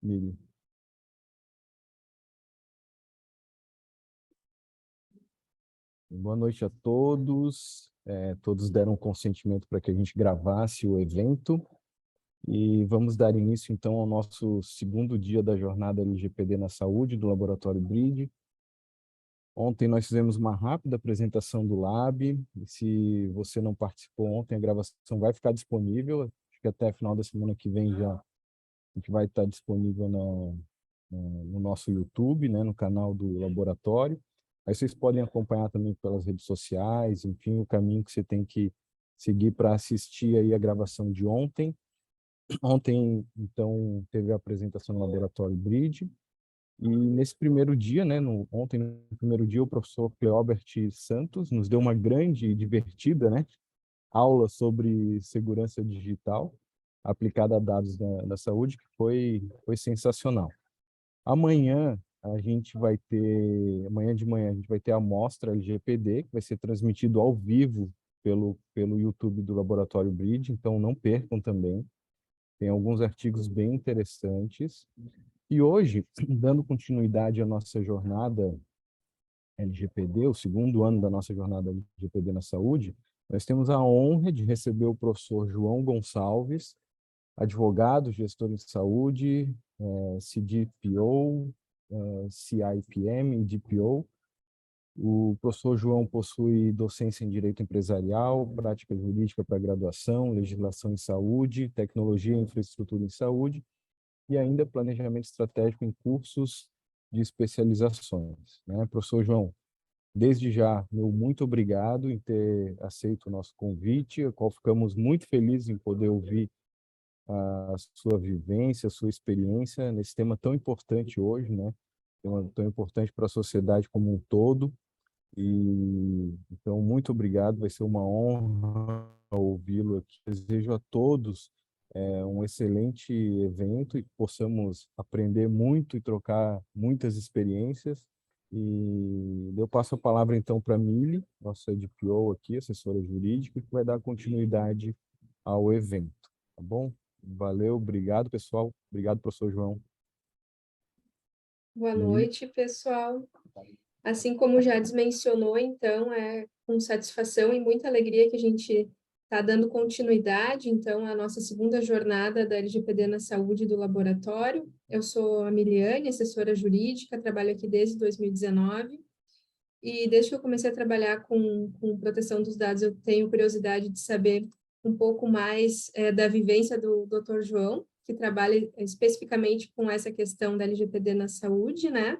Mili. Boa noite a todos. Todos deram consentimento para que a gente gravasse o evento. E vamos dar início, então, ao nosso segundo dia da jornada LGPD na saúde, do Laboratório BRID. Ontem nós fizemos uma rápida apresentação do Lab. E se você não participou ontem, a gravação vai ficar disponível. Acho que até final da semana que vem já a gente vai estar disponível no nosso YouTube, né, no canal do laboratório. Aí vocês podem acompanhar também pelas redes sociais, enfim, o caminho que você tem que seguir para assistir aí a gravação de ontem. Ontem, então, teve a apresentação no Laboratório BRID, e nesse primeiro dia, né, ontem, no primeiro dia, o professor Cleobert Santos nos deu uma grande e divertida, né, aula sobre segurança digital aplicada a dados da saúde, que foi sensacional. Amanhã de manhã a gente vai ter a mostra LGPD, que vai ser transmitido ao vivo pelo YouTube do Laboratório BRID, então não percam também. Tem alguns artigos bem interessantes. E hoje, dando continuidade à nossa jornada LGPD, o segundo ano da nossa jornada LGPD na saúde, nós temos a honra de receber o professor João Gonçalves, advogado, gestor em saúde, CDPO, CIPM e DPO. O professor João possui docência em Direito Empresarial, prática jurídica para graduação, legislação em saúde, tecnologia e infraestrutura em saúde, e ainda planejamento estratégico em cursos de especializações, né? Professor João, desde já, meu muito obrigado em ter aceito o nosso convite, ao qual ficamos muito felizes em poder ouvir a sua vivência, a sua experiência nesse tema tão importante hoje, né? Tema tão importante para a sociedade como um todo. E então, muito obrigado, vai ser uma honra ouvi-lo aqui. Desejo a todos um excelente evento e que possamos aprender muito e trocar muitas experiências. E eu passo a palavra, então, para a Mili, nossa DPO aqui, assessora jurídica, que vai dar continuidade ao evento, tá bom? Valeu, obrigado, pessoal. Obrigado, professor João. Boa noite, pessoal. Assim como já mencionou, então, é com satisfação e muita alegria que a gente está dando continuidade, então, à nossa segunda jornada da LGPD na saúde do laboratório. Eu sou a Miliane, assessora jurídica, trabalho aqui desde 2019, e desde que eu comecei a trabalhar com proteção dos dados, eu tenho curiosidade de saber um pouco mais da vivência do Dr. João, que trabalha especificamente com essa questão da LGPD na saúde, né?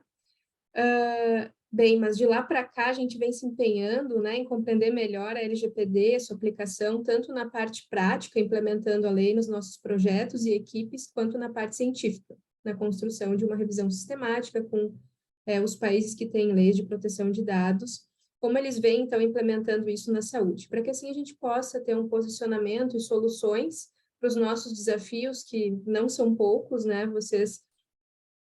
Bem, mas de lá para cá a gente vem se empenhando, né, em compreender melhor a LGPD, sua aplicação, tanto na parte prática, implementando a lei nos nossos projetos e equipes, quanto na parte científica, na construção de uma revisão sistemática com os países que têm leis de proteção de dados, como eles vêm, então, implementando isso na saúde, para que assim a gente possa ter um posicionamento e soluções para os nossos desafios, que não são poucos, né, vocês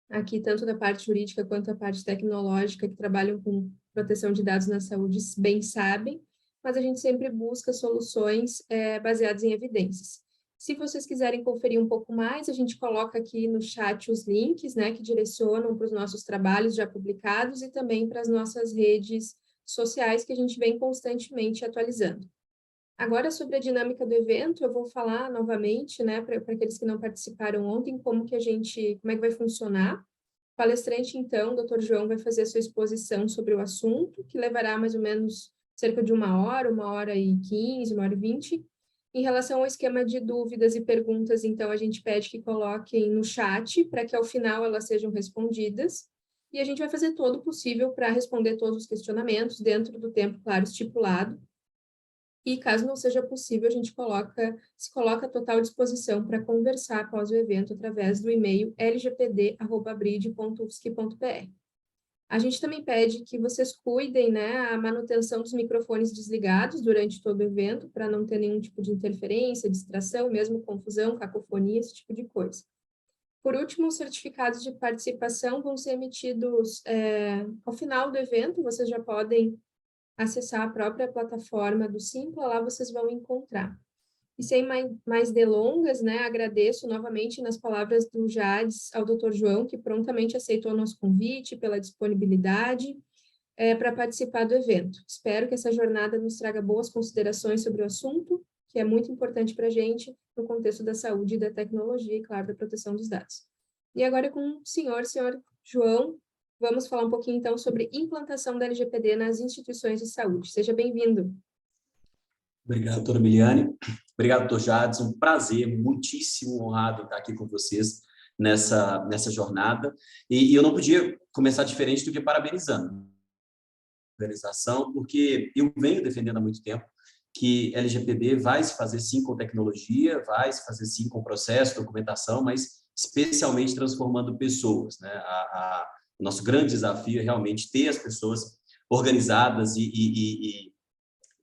aqui, tanto da parte jurídica quanto da parte tecnológica, que trabalham com proteção de dados na saúde, bem sabem, mas a gente sempre busca soluções baseadas em evidências. Se vocês quiserem conferir um pouco mais, a gente coloca aqui no chat os links, né, que direcionam para os nossos trabalhos já publicados e também para as nossas redes sociais, que a gente vem constantemente atualizando. Agora, sobre a dinâmica do evento, eu vou falar novamente, né, para aqueles que não participaram ontem, como é que vai funcionar. O palestrante, então, o Dr. João, vai fazer a sua exposição sobre o assunto, que levará mais ou menos cerca de 1h e 15, 1h20. Em relação ao esquema de dúvidas e perguntas, então, a gente pede que coloquem no chat, para que ao final elas sejam respondidas. E a gente vai fazer todo o possível para responder todos os questionamentos dentro do tempo, claro, estipulado. E caso não seja possível, a gente se coloca à total disposição para conversar após o evento através do e-mail lgpd@bride.ufsc.br. A gente também pede que vocês cuidem, né, a manutenção dos microfones desligados durante todo o evento, para não ter nenhum tipo de interferência, distração, mesmo confusão, cacofonia, esse tipo de coisa. Por último, os certificados de participação vão ser emitidos ao final do evento, vocês já podem acessar a própria plataforma do Simpla, lá vocês vão encontrar. E sem mais delongas, né, agradeço novamente nas palavras do Jades ao Dr. João, que prontamente aceitou o nosso convite, pela disponibilidade para participar do evento. Espero que essa jornada nos traga boas considerações sobre o assunto, que é muito importante para a gente no contexto da saúde e da tecnologia e, claro, da proteção dos dados. E agora com o senhor João, vamos falar um pouquinho, então, sobre implantação da LGPD nas instituições de saúde. Seja bem-vindo. Obrigado, doutora Miliane. Obrigado, doutor Jades. Um prazer, muitíssimo honrado estar aqui com vocês nessa jornada. E eu não podia começar diferente do que parabenizando a organização, porque eu venho defendendo há muito tempo que LGPD vai se fazer sim com tecnologia, vai se fazer sim com processo, documentação, mas especialmente transformando pessoas, né? O nosso grande desafio é realmente ter as pessoas organizadas e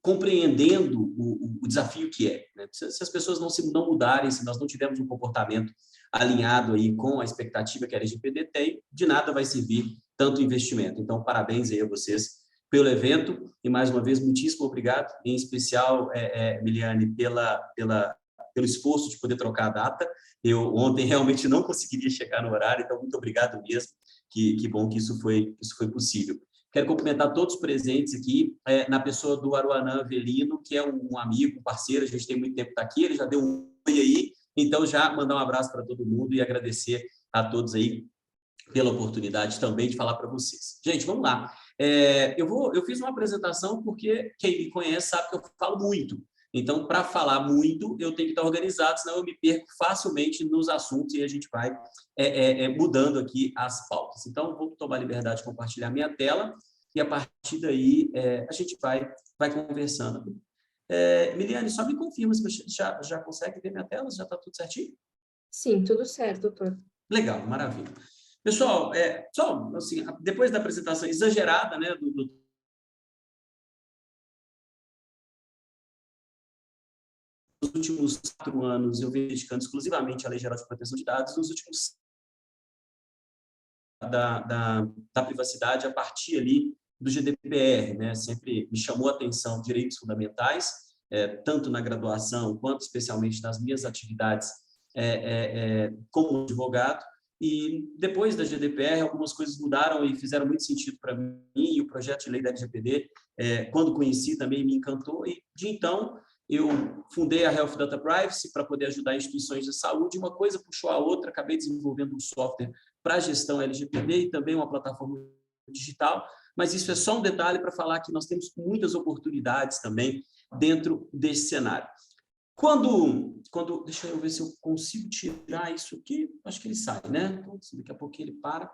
compreendendo o desafio que é, né? Se as pessoas não mudarem, se nós não tivermos um comportamento alinhado aí com a expectativa que a LGPD tem, de nada vai servir tanto investimento. Então, parabéns aí a vocês pelo evento e, mais uma vez, muitíssimo obrigado, em especial, Miliane, pelo esforço de poder trocar a data. Eu ontem realmente não conseguiria chegar no horário, então muito obrigado mesmo, que bom que isso foi possível. Quero cumprimentar todos os presentes aqui, na pessoa do Aruanã Avelino, que é um amigo, um parceiro, a gente tem muito tempo que está aqui, ele já deu um oi aí, então já mandar um abraço para todo mundo e agradecer a todos aí pela oportunidade também de falar para vocês. Gente, vamos lá. Eu fiz uma apresentação porque quem me conhece sabe que eu falo muito. Então, para falar muito, eu tenho que estar organizado, senão eu me perco facilmente nos assuntos e a gente vai mudando aqui as pautas. Então, vou tomar a liberdade de compartilhar minha tela e, a partir daí, a gente vai conversando. Miliane, só me confirma se você já consegue ver minha tela, já está tudo certinho? Sim, tudo certo, doutor. Legal, maravilha. Pessoal, só assim, depois da apresentação exagerada, né, nos últimos 4 anos, eu venho dedicando exclusivamente à Lei Geral de Proteção de Dados, nos últimos da privacidade a partir ali do GDPR, né? Sempre me chamou a atenção direitos fundamentais, tanto na graduação quanto especialmente nas minhas atividades como advogado. E depois da GDPR, algumas coisas mudaram e fizeram muito sentido para mim, e o projeto de lei da LGPD, quando conheci, também me encantou, e de então eu fundei a Health Data Privacy para poder ajudar instituições de saúde, uma coisa puxou a outra, acabei desenvolvendo um software para gestão LGPD e também uma plataforma digital, mas isso é só um detalhe para falar que nós temos muitas oportunidades também dentro desse cenário. Quando deixa eu ver se eu consigo tirar isso aqui, acho que ele sai, né? Então, daqui a pouquinho ele para.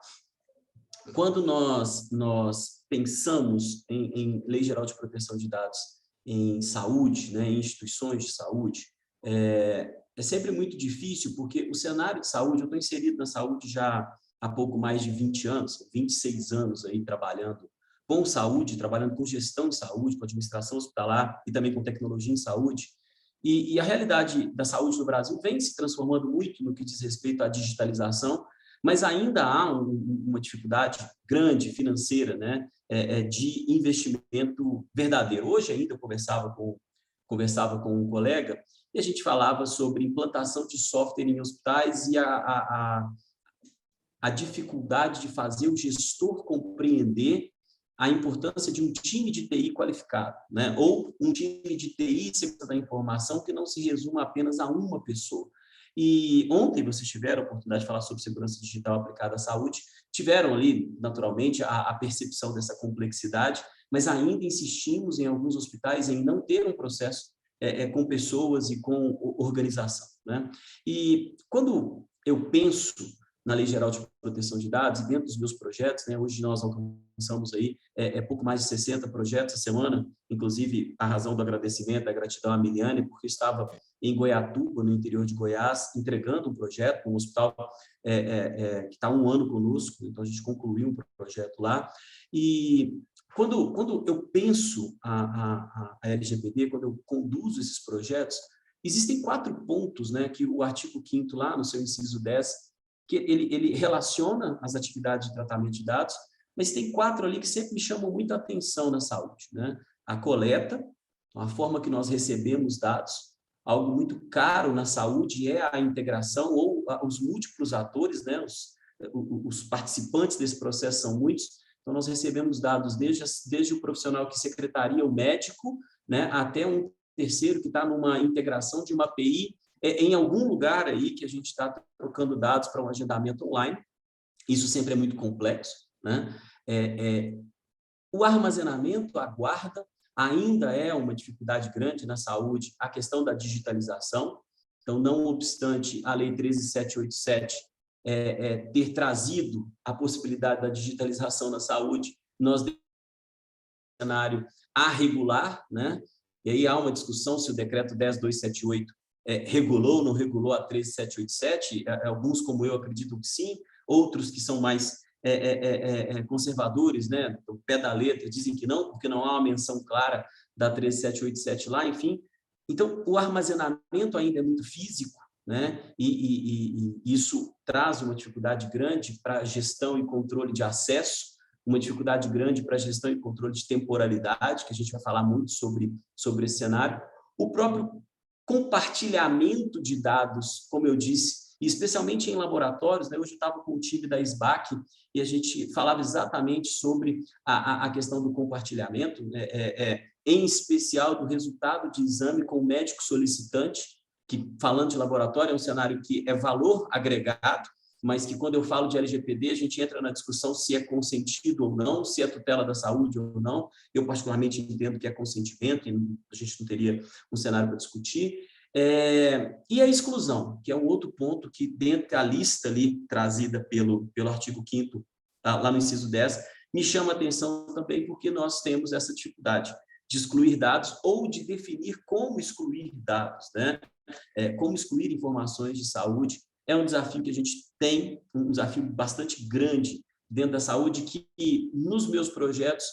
Quando nós pensamos em Lei Geral de Proteção de Dados em saúde, né, em instituições de saúde, é sempre muito difícil, porque o cenário de saúde, eu estou inserido na saúde já há pouco mais de 20 anos, 26 anos aí trabalhando com saúde, trabalhando com gestão de saúde, com administração hospitalar e também com tecnologia em saúde. E a realidade da saúde no Brasil vem se transformando muito no que diz respeito à digitalização, mas ainda há uma dificuldade grande financeira, né, de investimento verdadeiro. Hoje ainda eu conversava com um colega e a gente falava sobre implantação de software em hospitais e a dificuldade de fazer o gestor compreender a importância de um time de TI qualificado, né? Ou um time de TI segurança da informação que não se resuma apenas a uma pessoa. E ontem vocês tiveram a oportunidade de falar sobre segurança digital aplicada à saúde, tiveram ali, naturalmente, a percepção dessa complexidade, mas ainda insistimos em alguns hospitais em não ter um processo com pessoas e com organização, né? E quando eu penso na Lei Geral de Proteção de Dados e dentro dos meus projetos, né, hoje nós alcançamos aí pouco mais de 60 projetos a semana, inclusive a razão do agradecimento, da gratidão à Miliane, porque estava em Goiatuba, no interior de Goiás, entregando um projeto, um hospital que está há 1 ano conosco, então a gente concluiu um projeto lá. E quando eu penso a LGPD, quando eu conduzo esses projetos, existem 4 pontos, né, que o artigo 5º lá, no seu inciso 10, que ele relaciona as atividades de tratamento de dados, mas tem 4 ali que sempre me chamam muito a atenção na saúde, né? A coleta, a forma que nós recebemos dados, algo muito caro na saúde é a integração ou os múltiplos atores, né? Os participantes desse processo são muitos. Então, nós recebemos dados desde o profissional que secretaria, o médico, né, até um terceiro que está numa integração de uma API em algum lugar aí que a gente está trocando dados para um agendamento online. Isso sempre é muito complexo, né? O armazenamento, a guarda, ainda é uma dificuldade grande na saúde, a questão da digitalização. Então, não obstante a Lei 13.787 ter trazido a possibilidade da digitalização na saúde, nós temos um cenário a regular, né? E aí há uma discussão se o decreto 10.278 regulou ou não regulou a 13.787, alguns, como eu, acreditam que sim, outros que são mais conservadores, né, do pé da letra, dizem que não, porque não há uma menção clara da 13.787 lá, enfim. Então, o armazenamento ainda é muito físico, né, e isso traz uma dificuldade grande para a gestão e controle de acesso, uma dificuldade grande para a gestão e controle de temporalidade, que a gente vai falar muito sobre esse cenário. O próprio compartilhamento de dados, como eu disse, e especialmente em laboratórios, né? Hoje eu estava com o time da SBAC e a gente falava exatamente sobre a questão do compartilhamento, em especial do resultado de exame com o médico solicitante, que, falando de laboratório, é um cenário que é valor agregado, mas que, quando eu falo de LGPD, a gente entra na discussão se é consentido ou não, se é tutela da saúde ou não. Eu, particularmente, entendo que é consentimento, e a gente não teria um cenário para discutir. E a exclusão, que é um outro ponto que, dentro da lista ali trazida pelo artigo 5º, lá no inciso 10, me chama a atenção também porque nós temos essa dificuldade de excluir dados ou de definir como excluir dados, né? Como excluir informações de saúde. É um desafio que a gente tem, um desafio bastante grande dentro da saúde, que nos meus projetos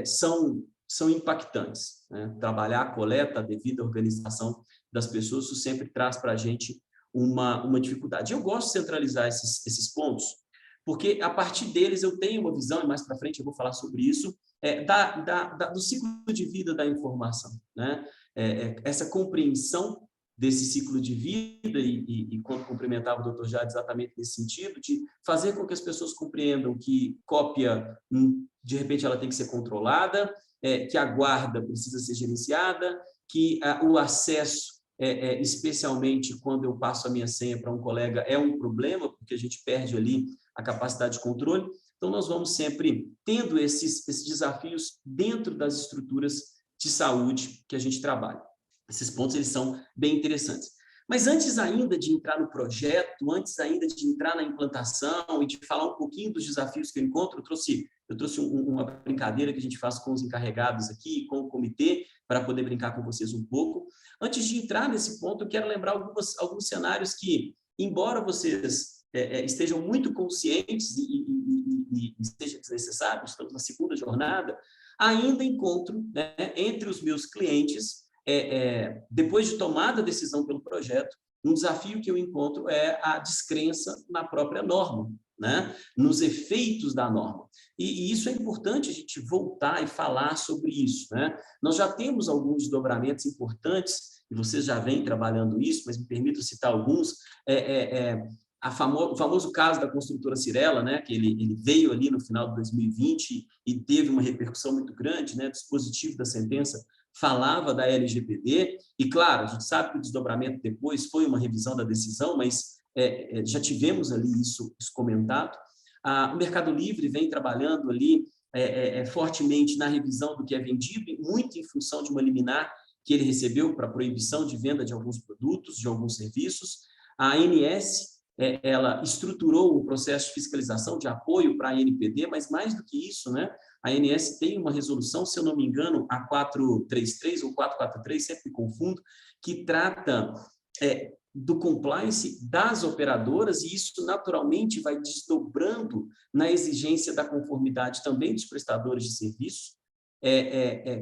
são impactantes, né? Trabalhar a coleta, a devida organização das pessoas, isso sempre traz para a gente uma dificuldade. Eu gosto de centralizar esses pontos, porque a partir deles eu tenho uma visão, e mais para frente eu vou falar sobre isso, do ciclo de vida da informação, né? Essa compreensão desse ciclo de vida, e quando cumprimentava o Dr. Jade exatamente nesse sentido, de fazer com que as pessoas compreendam que cópia, de repente, ela tem que ser controlada, que a guarda precisa ser gerenciada, que o acesso, especialmente quando eu passo a minha senha para um colega, é um problema, porque a gente perde ali a capacidade de controle. Então, nós vamos sempre tendo esses desafios dentro das estruturas de saúde que a gente trabalha. Esses pontos, eles são bem interessantes. Mas antes ainda de entrar no projeto, antes ainda de entrar na implantação e de falar um pouquinho dos desafios que eu encontro, eu trouxe uma brincadeira que a gente faz com os encarregados aqui, com o comitê, para poder brincar com vocês um pouco. Antes de entrar nesse ponto, eu quero lembrar alguns cenários que, embora vocês estejam muito conscientes e seja desnecessário, estamos na segunda jornada, ainda encontro, né, entre os meus clientes, depois de tomada a decisão pelo projeto, um desafio que eu encontro é a descrença na própria norma, né? Nos efeitos da norma. E isso é importante a gente voltar e falar sobre isso, né? Nós já temos alguns desdobramentos importantes, e vocês já vêm trabalhando isso, mas me permitam citar alguns. O famoso caso da construtora Cirela, né, que ele veio ali no final de 2020 e teve uma repercussão muito grande, né? O dispositivo da sentença falava da LGPD, e claro, a gente sabe que o desdobramento depois foi uma revisão da decisão, mas já tivemos ali isso comentado. O Mercado Livre vem trabalhando ali fortemente na revisão do que é vendido, muito em função de uma liminar que ele recebeu para proibição de venda de alguns produtos, de alguns serviços. A ANS, ela estruturou um processo de fiscalização, de apoio para a ANPD, mas mais do que isso, né? A ANS tem uma resolução, se eu não me engano, a 433 ou 443, sempre me confundo, que trata do compliance das operadoras, e isso naturalmente vai desdobrando na exigência da conformidade também dos prestadores de serviço.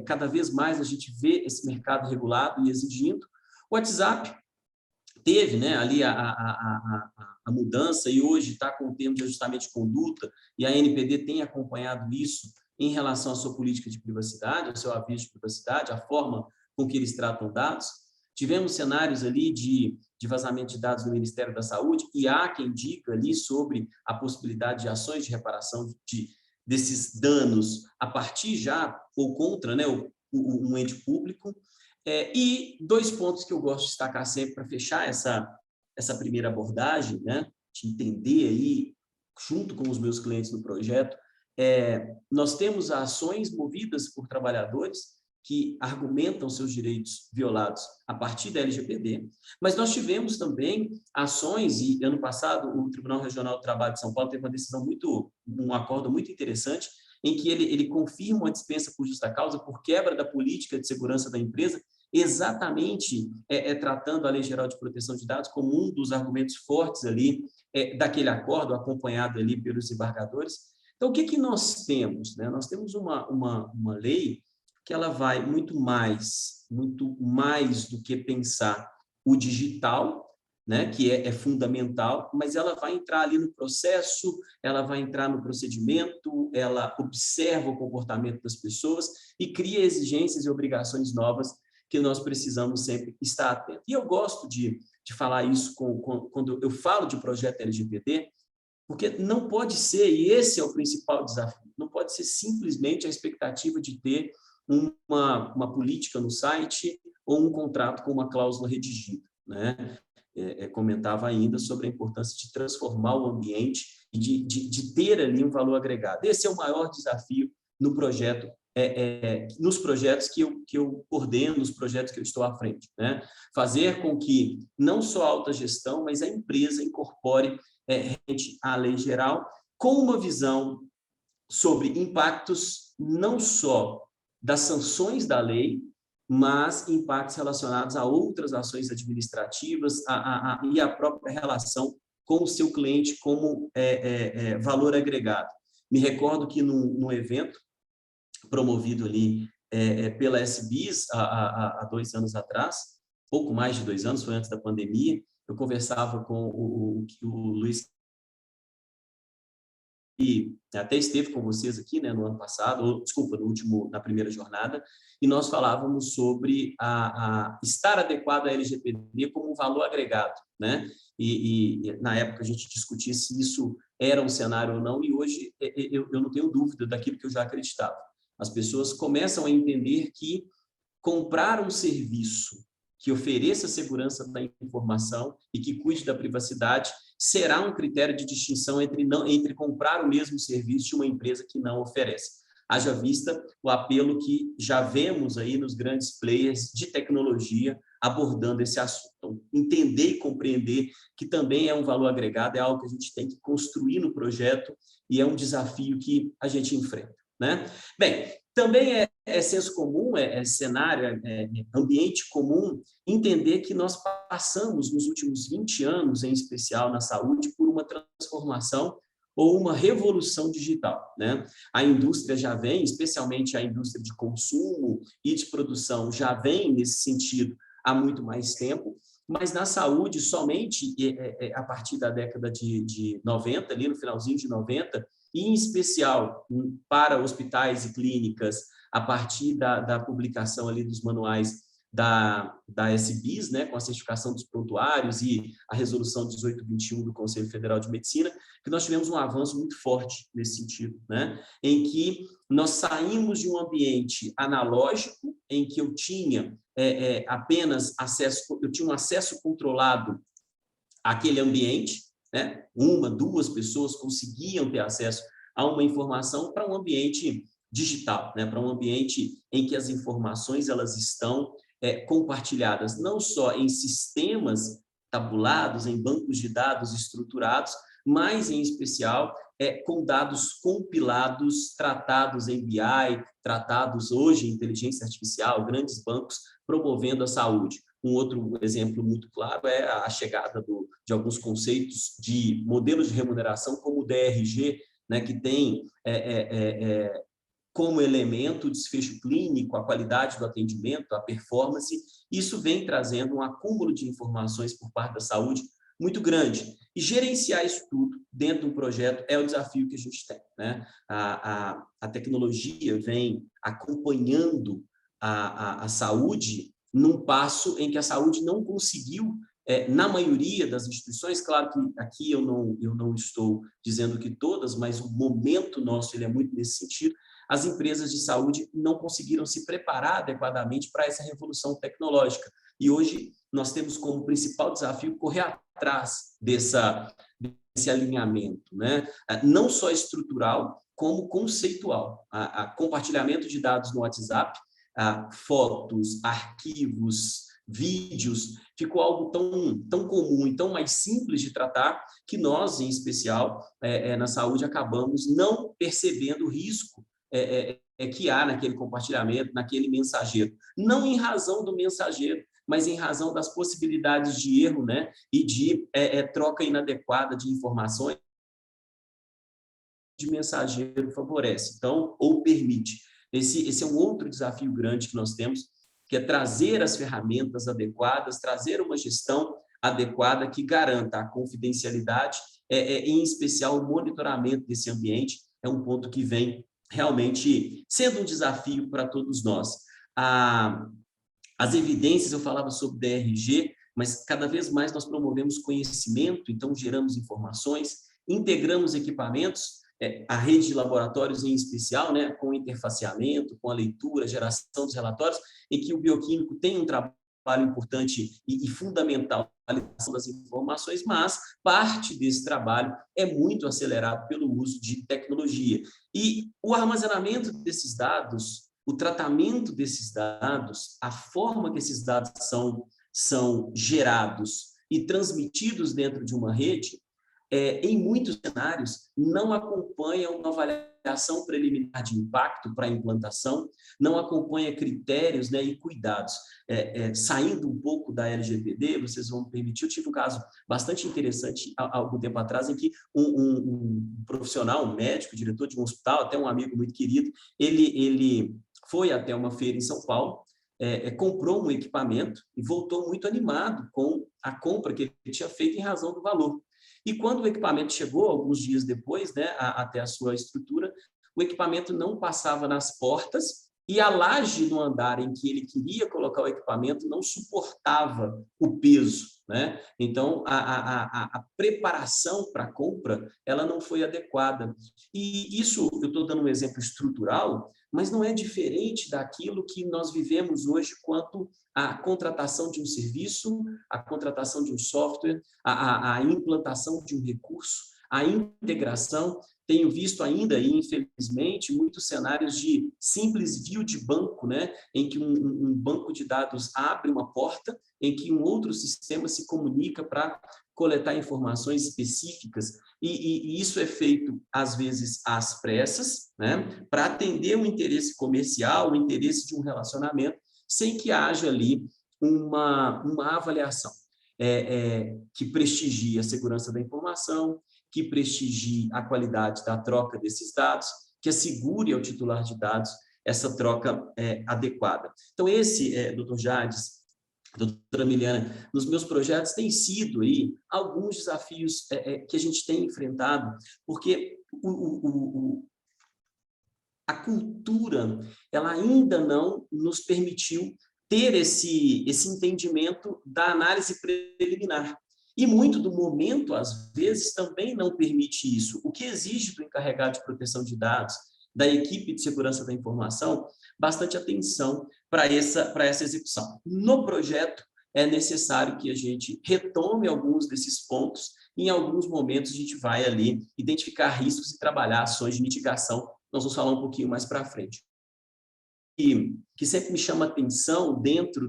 Cada vez mais a gente vê esse mercado regulado e exigindo. O WhatsApp teve, né, ali a mudança, e hoje está com o termo de ajustamento de conduta, e a ANPD tem acompanhado isso em relação à sua política de privacidade, ao seu aviso de privacidade, a forma com que eles tratam dados. tivemos cenários ali de vazamento de dados no Ministério da Saúde, e há quem diga ali sobre a possibilidade de ações de reparação desses danos a partir já, ou contra, né, um ente público. E 2 pontos que eu gosto de destacar sempre para fechar essa primeira abordagem, né, de entender aí, junto com os meus clientes no projeto, nós temos ações movidas por trabalhadores que argumentam seus direitos violados a partir da LGPD, mas nós tivemos também ações, e ano passado o Tribunal Regional do Trabalho de São Paulo teve uma decisão um acordo muito interessante, em que ele confirma a dispensa por justa causa por quebra da política de segurança da empresa, exatamente tratando a Lei Geral de Proteção de Dados como um dos argumentos fortes ali daquele acordo, acompanhado ali pelos embargadores. Então, o que nós temos, né? Nós temos uma lei que ela vai muito mais do que pensar o digital, né, que é fundamental, mas ela vai entrar ali no processo, ela vai entrar no procedimento, ela observa o comportamento das pessoas e cria exigências e obrigações novas que nós precisamos sempre estar atentos. E eu gosto de falar isso quando eu falo de projeto LGPD, porque não pode ser, e esse é o principal desafio, não pode ser simplesmente a expectativa de ter uma política no site ou um contrato com uma cláusula redigida, né? Comentava ainda sobre a importância de transformar o ambiente e de ter ali um valor agregado. Esse é o maior desafio no projeto, nos projetos que eu coordeno, nos projetos que eu estou à frente, né? Fazer com que não só a alta gestão, mas a empresa incorpore a lei geral com uma visão sobre impactos não só das sanções da lei, mas impactos relacionados a outras ações administrativas e a própria relação com o seu cliente como valor agregado. Me recordo que num evento promovido ali pela SBIS há 2 anos atrás, pouco mais de 2 anos, foi antes da pandemia, eu conversava com o Luiz, e até esteve com vocês aqui, né, no ano passado, ou, desculpa, na primeira jornada, e nós falávamos sobre estar adequado à LGPD como um valor agregado, né? E na época a gente discutia se isso era um cenário ou não, e hoje eu não tenho dúvida daquilo que eu já acreditava. As pessoas começam a entender que comprar um serviço que ofereça segurança da informação e que cuide da privacidade será um critério de distinção entre comprar o mesmo serviço de uma empresa que não oferece. Haja vista o apelo que já vemos aí nos grandes players de tecnologia abordando esse assunto. Então, entender e compreender que também é um valor agregado, é algo que a gente tem que construir no projeto e é um desafio que a gente enfrenta, né? Bem, também é senso comum, cenário, ambiente comum, entender que nós passamos, nos últimos 20 anos, em especial na saúde, por uma transformação ou uma revolução digital, né? A indústria já vem, especialmente a indústria de consumo e de produção, já vem nesse sentido há muito mais tempo, mas na saúde, somente a partir da década de 90, ali no finalzinho de 90, e em especial para hospitais e clínicas, a partir da publicação ali dos manuais da SBIS, né, com a certificação dos prontuários e a resolução 1821 do Conselho Federal de Medicina, que nós tivemos um avanço muito forte nesse sentido, né, em que nós saímos de um ambiente analógico, em que eu tinha apenas um acesso controlado àquele ambiente, né, 1, 2 pessoas conseguiam ter acesso a uma informação, para um ambiente digital, né, para um ambiente em que as informações elas estão compartilhadas não só em sistemas tabulados, em bancos de dados estruturados, mas em especial com dados compilados, tratados em BI, tratados hoje em inteligência artificial, grandes bancos promovendo a saúde. Um outro exemplo muito claro é a chegada de alguns conceitos de modelos de remuneração, como o DRG, né, que tem como elemento o desfecho clínico, a qualidade do atendimento, a performance. Isso vem trazendo um acúmulo de informações por parte da saúde muito grande. E gerenciar isso tudo dentro de um projeto é o desafio que a gente tem, né? A tecnologia vem acompanhando a saúde num passo em que a saúde não conseguiu, na maioria das instituições, claro que aqui eu não estou dizendo que todas, mas o momento nosso ele é muito nesse sentido, as empresas de saúde não conseguiram se preparar adequadamente para essa revolução tecnológica. E hoje nós temos como principal desafio correr atrás desse alinhamento, né? Não só estrutural, como conceitual. A compartilhamento de dados no WhatsApp, fotos, arquivos, vídeos, ficou algo tão comum e tão mais simples de tratar que nós, em especial, na saúde, acabamos não percebendo o risco que há naquele compartilhamento, naquele mensageiro. Não em razão do mensageiro, mas em razão das possibilidades de erro, né, e de troca inadequada de informações de mensageiro favorece, então, ou permite. Esse é um outro desafio grande que nós temos, que é trazer as ferramentas adequadas, trazer uma gestão adequada que garanta a confidencialidade, em especial o monitoramento desse ambiente, é um ponto que vem realmente sendo um desafio para todos nós. As evidências, eu falava sobre DRG, mas cada vez mais nós promovemos conhecimento, então geramos informações, integramos equipamentos, a rede de laboratórios em especial, né, com o interfaceamento, com a leitura, geração dos relatórios, em que o bioquímico tem um trabalho importante e fundamental na validação das informações, mas parte desse trabalho é muito acelerado pelo uso de tecnologia. E o armazenamento desses dados, o tratamento desses dados, a forma que esses dados são gerados e transmitidos dentro de uma rede, em muitos cenários, não acompanha uma avaliação preliminar de impacto para a implantação, não acompanha critérios, né, e cuidados. Saindo um pouco da LGPD, vocês vão me permitir, eu tive um caso bastante interessante há algum tempo atrás, em que um profissional, um médico, diretor de um hospital, até um amigo muito querido, ele foi até uma feira em São Paulo, comprou um equipamento e voltou muito animado com a compra que ele tinha feito em razão do valor. E quando o equipamento chegou, alguns dias depois, né, até a sua estrutura, o equipamento não passava nas portas e a laje no andar em que ele queria colocar o equipamento não suportava o peso, né? Então, a preparação para a compra, ela não foi adequada. E isso, eu estou dando um exemplo estrutural, mas não é diferente daquilo que nós vivemos hoje quanto à contratação de um serviço, a contratação de um software, a implantação de um recurso, a integração. Tenho visto ainda, e infelizmente, muitos cenários de simples view de banco, né, em que um banco de dados abre uma porta, em que um outro sistema se comunica para coletar informações específicas, e isso é feito, às vezes, às pressas, né, para atender um interesse comercial, o interesse de um relacionamento, sem que haja ali uma avaliação que prestigie a segurança da informação, que prestigie a qualidade da troca desses dados, que assegure ao titular de dados essa troca adequada. Então, doutor Jades, doutora Miliana, nos meus projetos tem sido aí alguns desafios que a gente tem enfrentado, porque a cultura ela ainda não nos permitiu ter esse entendimento da análise preliminar. E muito do momento, às vezes, também não permite isso. O que exige do encarregado de proteção de dados, da equipe de segurança da informação, bastante atenção para essa execução. No projeto, é necessário que a gente retome alguns desses pontos, e em alguns momentos a gente vai ali identificar riscos e trabalhar ações de mitigação. Nós vamos falar um pouquinho mais para frente. Que sempre me chama atenção dentro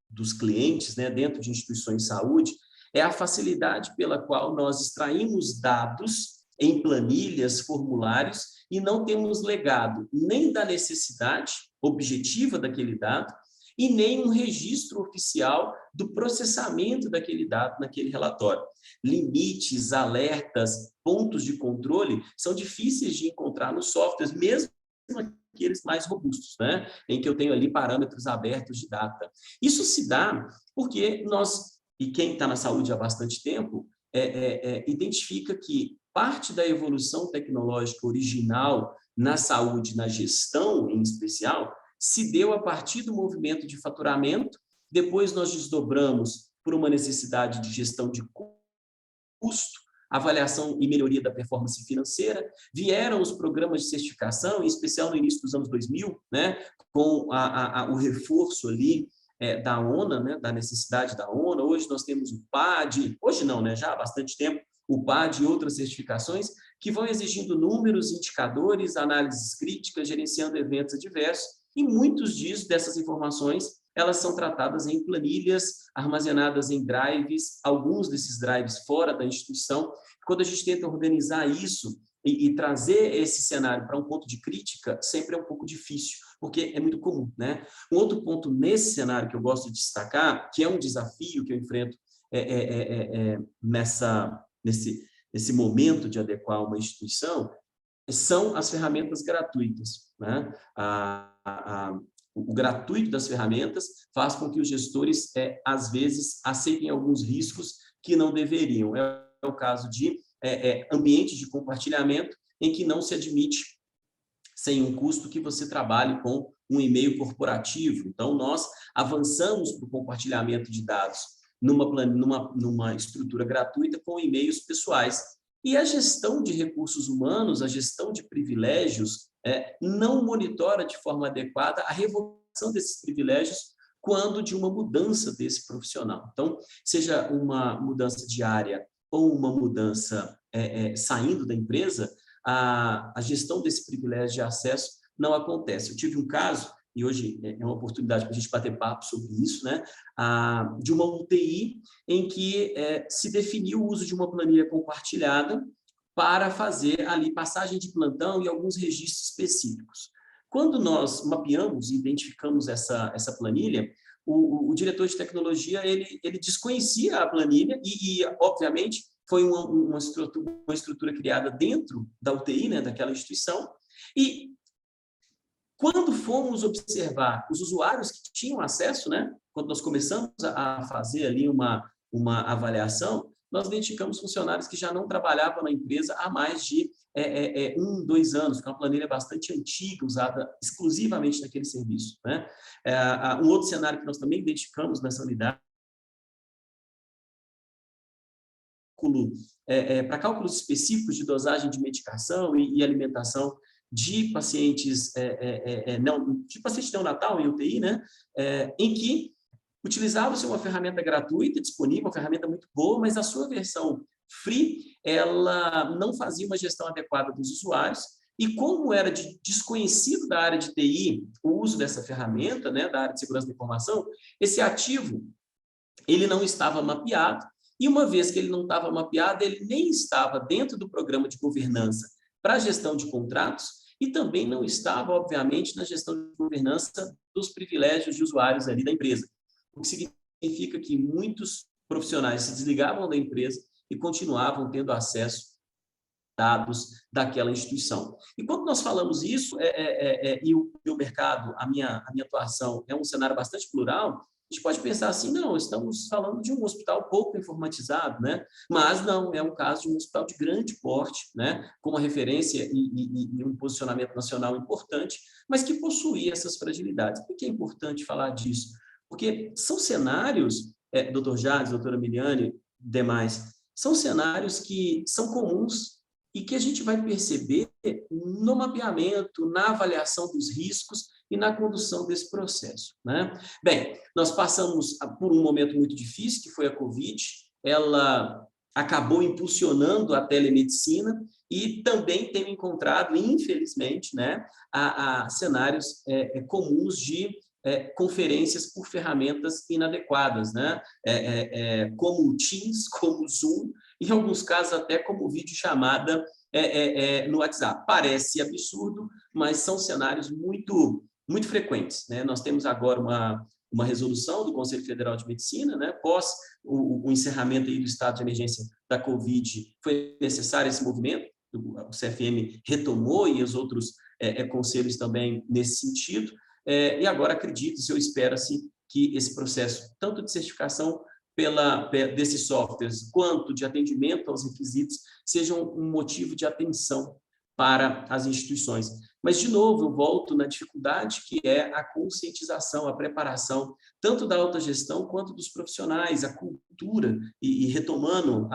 dos clientes, né, dentro de instituições de saúde, é a facilidade pela qual nós extraímos dados em planilhas, formulários, e não temos legado nem da necessidade objetiva daquele dado, e nem um registro oficial do processamento daquele dado naquele relatório. Limites, alertas, pontos de controle são difíceis de encontrar nos softwares, mesmo aqueles mais robustos, né? Em que eu tenho ali parâmetros abertos de data. Isso se dá porque nós, e quem está na saúde há bastante tempo, identifica que parte da evolução tecnológica original na saúde, na gestão em especial, se deu a partir do movimento de faturamento, depois nós desdobramos por uma necessidade de gestão de custo, avaliação e melhoria da performance financeira, vieram os programas de certificação, em especial no início dos anos 2000, né, com o reforço ali da ONA, né, da necessidade da ONA. Hoje nós temos o PAD, hoje não, né, já há bastante tempo, o PAD e outras certificações que vão exigindo números, indicadores, análises críticas, gerenciando eventos adversos, e muitos dessas informações elas são tratadas em planilhas, armazenadas em drives, alguns desses drives fora da instituição. Quando a gente tenta organizar isso e trazer esse cenário para um ponto de crítica, sempre é um pouco difícil, porque é muito comum, né? Um outro ponto nesse cenário que eu gosto de destacar, que é um desafio que eu enfrento nesse momento de adequar uma instituição, são as ferramentas gratuitas, né? O gratuito das ferramentas faz com que os gestores, às vezes, aceitem alguns riscos que não deveriam. É o caso de ambientes de compartilhamento em que não se admite, sem um custo, que você trabalhe com um e-mail corporativo. Então, nós avançamos para o compartilhamento de dados numa estrutura gratuita com e-mails pessoais. E a gestão de recursos humanos, a gestão de privilégios, não monitora de forma adequada a revogação desses privilégios quando de uma mudança desse profissional. Então, seja uma mudança diária ou uma mudança saindo da empresa, a gestão desse privilégio de acesso não acontece. Eu tive um caso, e hoje é uma oportunidade para a gente bater papo sobre isso, né? De uma UTI em que se definiu o uso de uma planilha compartilhada para fazer ali passagem de plantão e alguns registros específicos. Quando nós mapeamos e identificamos essa planilha, o diretor de tecnologia ele desconhecia a planilha e obviamente, foi uma estrutura criada dentro da UTI, né, daquela instituição, e quando fomos observar os usuários que tinham acesso, né, quando nós começamos a fazer ali uma avaliação, nós identificamos funcionários que já não trabalhavam na empresa há mais de 2 anos, que é uma planilha bastante antiga, usada exclusivamente naquele serviço, né? Um outro cenário que nós também identificamos nessa unidade, para cálculos específicos de dosagem de medicação e alimentação de pacientes neonatal em UTI, né? Em que utilizava-se uma ferramenta gratuita, disponível, uma ferramenta muito boa, mas a sua versão free, ela não fazia uma gestão adequada dos usuários, e como era desconhecido da área de TI o uso dessa ferramenta, né, da área de segurança da informação, esse ativo ele não estava mapeado, e uma vez que ele não estava mapeado, ele nem estava dentro do programa de governança para a gestão de contratos, e também não estava, obviamente, na gestão de governança dos privilégios de usuários ali da empresa. O que significa que muitos profissionais se desligavam da empresa e continuavam tendo acesso a dados daquela instituição. E quando nós falamos isso, e o meu mercado, a minha atuação é um cenário bastante plural, a gente pode pensar assim, não, estamos falando de um hospital pouco informatizado, né? Mas não, é um caso de um hospital de grande porte, né? Com uma referência e um posicionamento nacional importante, mas que possuía essas fragilidades. Por que é importante falar disso? Porque são cenários, Dr. Jades, doutora Miliane, demais, são cenários que são comuns e que a gente vai perceber no mapeamento, na avaliação dos riscos e na condução desse processo, né? Bem, nós passamos por um momento muito difícil, que foi a Covid, ela acabou impulsionando a telemedicina e também tem encontrado, infelizmente, né, a cenários comuns de conferências por ferramentas inadequadas, né? Como o Teams, como o Zoom, em alguns casos até como videochamada no WhatsApp. Parece absurdo, mas são cenários muito, muito frequentes, né? Nós temos agora uma resolução do Conselho Federal de Medicina, né? Pós o encerramento aí do estado de emergência da Covid, foi necessário esse movimento, o CFM retomou e os outros conselhos também nesse sentido. E agora acredito-se, ou espera-se que esse processo, tanto de certificação desses softwares, quanto de atendimento aos requisitos, sejam um motivo de atenção para as instituições. Mas, de novo, eu volto na dificuldade que é a conscientização, a preparação, tanto da alta gestão quanto dos profissionais, a cultura, e retomando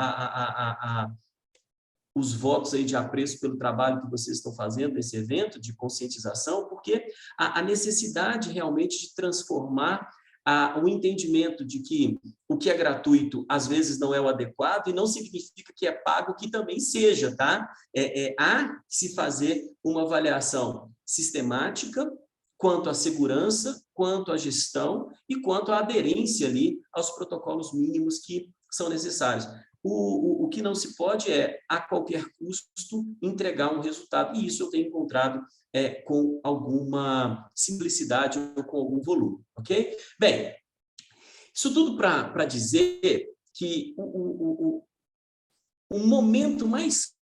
os votos aí de apreço pelo trabalho que vocês estão fazendo nesse evento de conscientização, porque a necessidade realmente de transformar o entendimento de que o que é gratuito às vezes não é o adequado e não significa que é pago que também seja, tá? Há que se fazer uma avaliação sistemática quanto à segurança, quanto à gestão e quanto à aderência ali aos protocolos mínimos que são necessários. O que não se pode é, a qualquer custo, entregar um resultado, e isso eu tenho encontrado com alguma simplicidade ou com algum volume, ok? Bem, isso tudo para dizer que o momento mais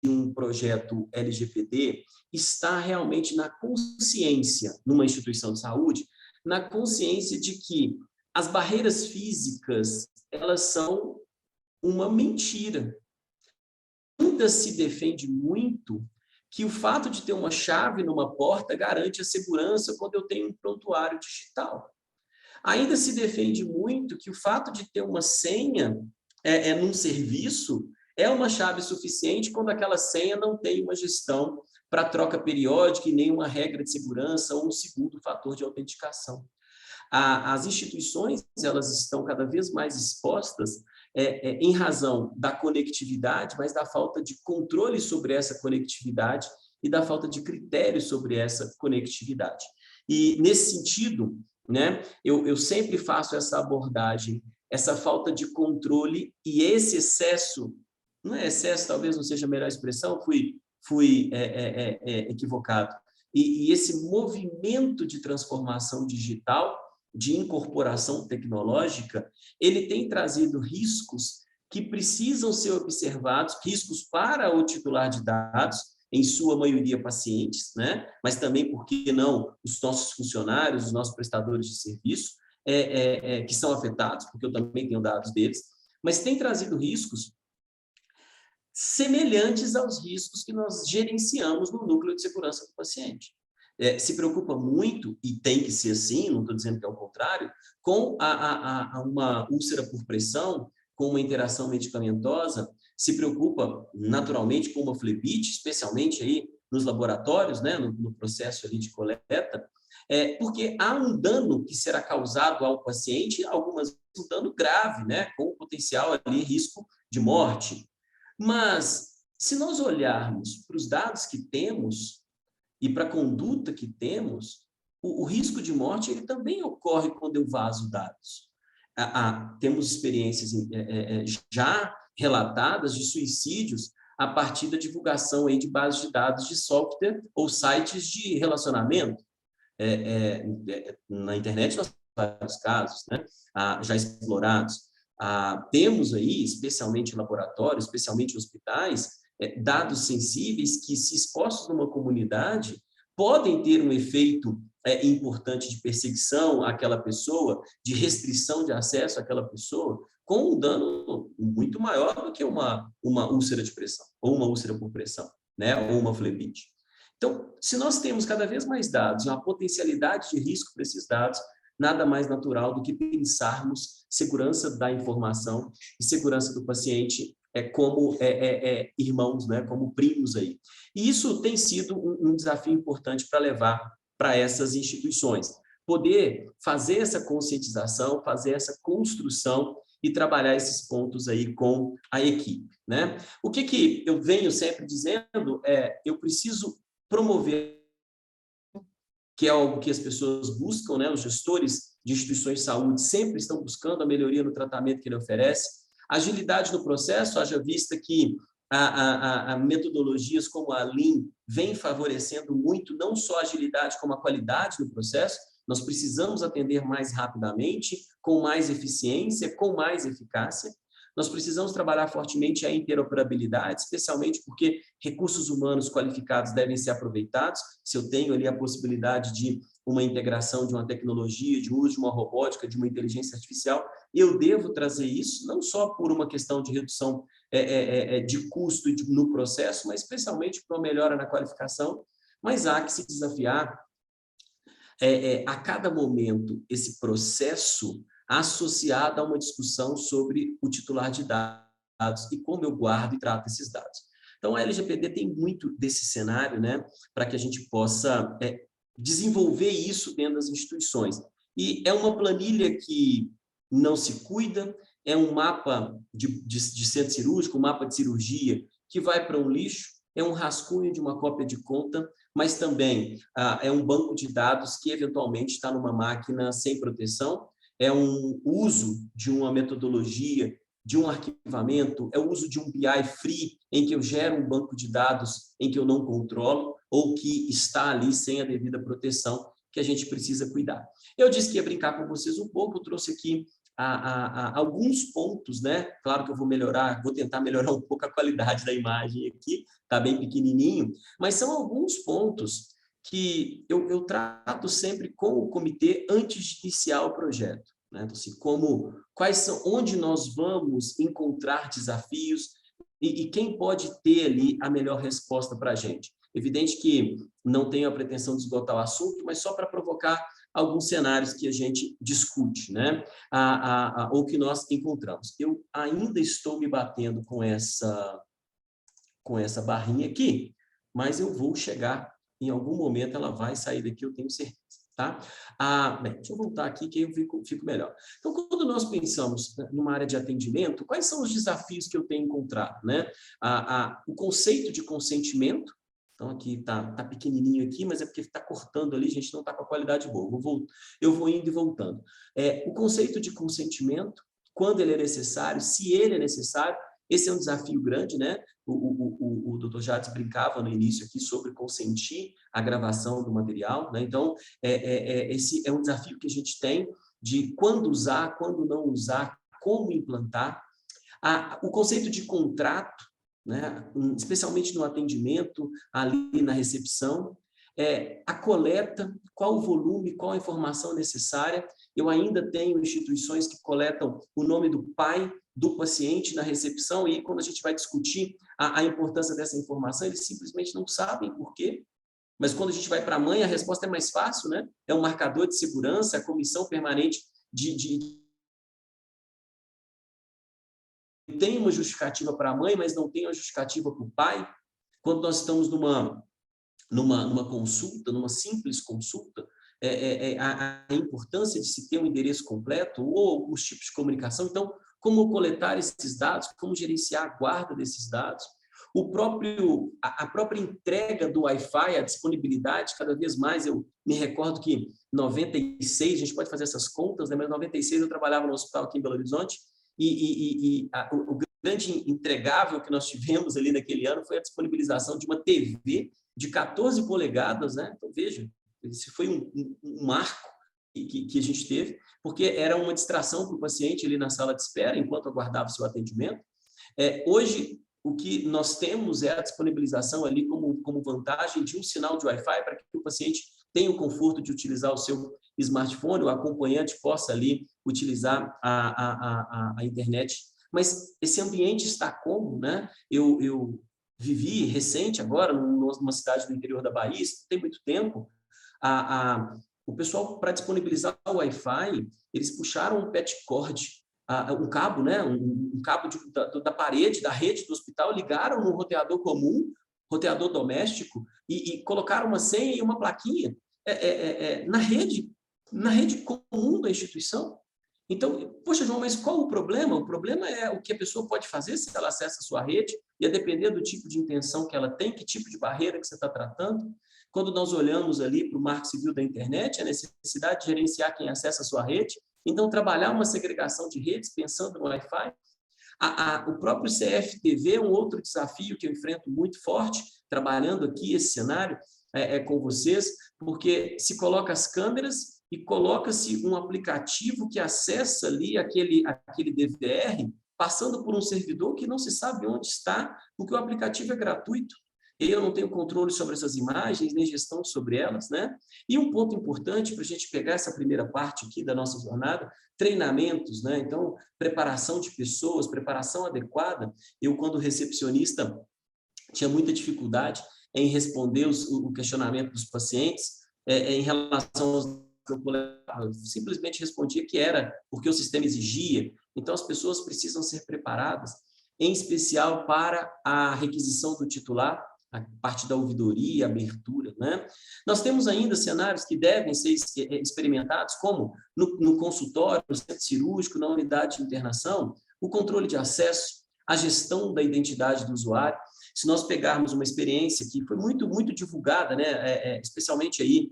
de um projeto LGPD está realmente na consciência, numa instituição de saúde, na consciência de que as barreiras físicas, elas são uma mentira. Ainda se defende muito que o fato de ter uma chave numa porta garante a segurança quando eu tenho um prontuário digital. Ainda se defende muito que o fato de ter uma senha num serviço é uma chave suficiente quando aquela senha não tem uma gestão para troca periódica e nenhuma regra de segurança ou um segundo fator de autenticação. As instituições, elas estão cada vez mais expostas em razão da conectividade, mas da falta de controle sobre essa conectividade e da falta de critérios sobre essa conectividade. E, nesse sentido, né, eu sempre faço essa abordagem, essa falta de controle e esse excesso, não é excesso, talvez não seja a melhor expressão, fui equivocado, e esse movimento de transformação digital, de incorporação tecnológica, ele tem trazido riscos que precisam ser observados, riscos para o titular de dados, em sua maioria pacientes, né? Mas também, por que não, os nossos funcionários, os nossos prestadores de serviço, que são afetados, porque eu também tenho dados deles, mas tem trazido riscos semelhantes aos riscos que nós gerenciamos no núcleo de segurança do paciente. Se preocupa muito, e tem que ser assim, não estou dizendo que é o contrário, com uma úlcera por pressão, com uma interação medicamentosa, se preocupa naturalmente com uma flebite, especialmente aí nos laboratórios, né, no processo ali de coleta, porque há um dano que será causado ao paciente, algumas vezes um dano grave, né, com potencial ali risco de morte. Mas, se nós olharmos para os dados que temos e para a conduta que temos, o risco de morte ele também ocorre quando eu vazo dados. Temos experiências já relatadas de suicídios a partir da divulgação aí de bases de dados de software ou sites de relacionamento. Na internet nós temos vários casos, né, já explorados. Temos aí, especialmente em laboratórios, especialmente em hospitais, dados sensíveis que, se expostos numa comunidade, podem ter um efeito importante de perseguição àquela pessoa, de restrição de acesso àquela pessoa, com um dano muito maior do que uma úlcera de pressão, ou uma úlcera por pressão, né, ou uma flebite. Então, se nós temos cada vez mais dados, uma potencialidade de risco para esses dados, nada mais natural do que pensarmos segurança da informação e segurança do paciente como irmãos, né, como primos aí. E isso tem sido um desafio importante para levar para essas instituições. Poder fazer essa conscientização, fazer essa construção e trabalhar esses pontos aí com a equipe, né? O que eu venho sempre dizendo eu preciso promover, que é algo que as pessoas buscam, né? Os gestores de instituições de saúde sempre estão buscando a melhoria no tratamento que ele oferece. Agilidade no processo, haja vista que metodologias como a Lean vem favorecendo muito não só a agilidade, como a qualidade do processo. Nós precisamos atender mais rapidamente, com mais eficiência, com mais eficácia. Nós precisamos trabalhar fortemente a interoperabilidade, especialmente porque recursos humanos qualificados devem ser aproveitados. Se eu tenho ali a possibilidade de uma integração de uma tecnologia, de uso de uma robótica, de uma inteligência artificial, eu devo trazer isso, não só por uma questão de redução de custo no processo, mas especialmente para uma melhora na qualificação, mas há que se desafiar a cada momento esse processo associado a uma discussão sobre o titular de dados e como eu guardo e trato esses dados. Então, a LGPD tem muito desse cenário, né, para que a gente possa desenvolver isso dentro das instituições. E é uma planilha que não se cuida, é um mapa de centro cirúrgico, um mapa de cirurgia que vai para um lixo, é um rascunho de uma cópia de conta, mas também é um banco de dados que eventualmente está numa máquina sem proteção, é um uso de uma metodologia, de um arquivamento, é o uso de um BI free, em que eu gero um banco de dados em que eu não controlo, ou que está ali sem a devida proteção, que a gente precisa cuidar. Eu disse que ia brincar com vocês um pouco, eu trouxe aqui alguns pontos, né? Claro que eu vou tentar melhorar um pouco a qualidade da imagem aqui, está bem pequenininho, mas são alguns pontos que eu trato sempre com o comitê antes de iniciar o projeto, né? Então, assim, onde nós vamos encontrar desafios e quem pode ter ali a melhor resposta para a gente. Evidente que não tenho a pretensão de esgotar o assunto, mas só para provocar alguns cenários que a gente discute, né? Ou que nós encontramos. Eu ainda estou me batendo com essa barrinha aqui, mas eu vou chegar, em algum momento ela vai sair daqui, eu tenho certeza. Tá? Bem, deixa eu voltar aqui que eu fico melhor. Então, quando nós pensamos numa área de atendimento, quais são os desafios que eu tenho encontrado, né? O conceito de consentimento, então aqui está pequenininho aqui, mas é porque está cortando ali, a gente não está com a qualidade boa. Eu vou indo e voltando. O conceito de consentimento, quando ele é necessário, se ele é necessário, esse é um desafio grande, né? O Dr. Jades brincava no início aqui sobre consentir a gravação do material, né? Então, esse é um desafio que a gente tem de quando usar, quando não usar, como implantar. O conceito de contrato, né? Especialmente no atendimento, ali na recepção, a coleta, qual o volume, qual a informação necessária. Eu ainda tenho instituições que coletam o nome do pai do paciente na recepção, e quando a gente vai discutir a importância dessa informação, eles simplesmente não sabem por quê. Mas quando a gente vai para a mãe, a resposta é mais fácil, né? É um marcador de segurança, a comissão permanente tem uma justificativa para a mãe, mas não tem uma justificativa para o pai. Quando nós estamos numa consulta, numa simples consulta, a importância de se ter um endereço completo ou alguns tipos de comunicação. Então, como coletar esses dados, como gerenciar a guarda desses dados, a própria entrega do Wi-Fi, a disponibilidade, cada vez mais. Eu me recordo que em 96, a gente pode fazer essas contas, né? Mas em 96 eu trabalhava no hospital aqui em Belo Horizonte, o grande entregável que nós tivemos ali naquele ano foi a disponibilização de uma TV de 14 polegadas, né? Então, veja, esse foi um marco que a gente teve, porque era uma distração para o paciente ali na sala de espera, enquanto aguardava o seu atendimento. Hoje, o que nós temos é a disponibilização ali como vantagem de um sinal de Wi-Fi para que o paciente tenha o conforto de utilizar o seu smartphone, o acompanhante possa ali utilizar a internet. Mas esse ambiente está como, né? Eu vivi recente agora numa cidade do interior da Bahia, isso não tem muito tempo, o pessoal, para disponibilizar o Wi-Fi, eles puxaram um petcord, um cabo, né? um cabo da parede, da rede do hospital, ligaram num roteador comum, roteador doméstico, e colocaram uma senha e uma plaquinha na rede comum da instituição. Então, poxa, João, mas qual o problema? O problema é o que a pessoa pode fazer se ela acessa a sua rede, e a depender do tipo de intenção que ela tem, que tipo de barreira que você está tratando. Quando nós olhamos ali para o Marco Civil da Internet, a necessidade de gerenciar quem acessa a sua rede, então trabalhar uma segregação de redes, pensando no Wi-Fi. O próprio CFTV é um outro desafio que eu enfrento muito forte, trabalhando aqui esse cenário com vocês, porque se coloca as câmeras e coloca-se um aplicativo que acessa ali aquele DVR, passando por um servidor que não se sabe onde está, porque o aplicativo é gratuito. eu não tenho controle sobre essas imagens, nem gestão sobre elas, né? E um ponto importante para a gente pegar essa primeira parte aqui da nossa jornada, treinamentos, né? Então, preparação de pessoas, preparação adequada. Eu, quando recepcionista, tinha muita dificuldade em responder o questionamento dos pacientes em relação aos que eu coletava. Eu simplesmente respondia que era porque o sistema exigia. Então, as pessoas precisam ser preparadas, em especial para a requisição do titular, a parte da ouvidoria, abertura, né? Nós temos ainda cenários que devem ser experimentados, como no consultório, no centro cirúrgico, na unidade de internação, o controle de acesso, a gestão da identidade do usuário. Se nós pegarmos uma experiência que foi muito, muito divulgada, né, especialmente aí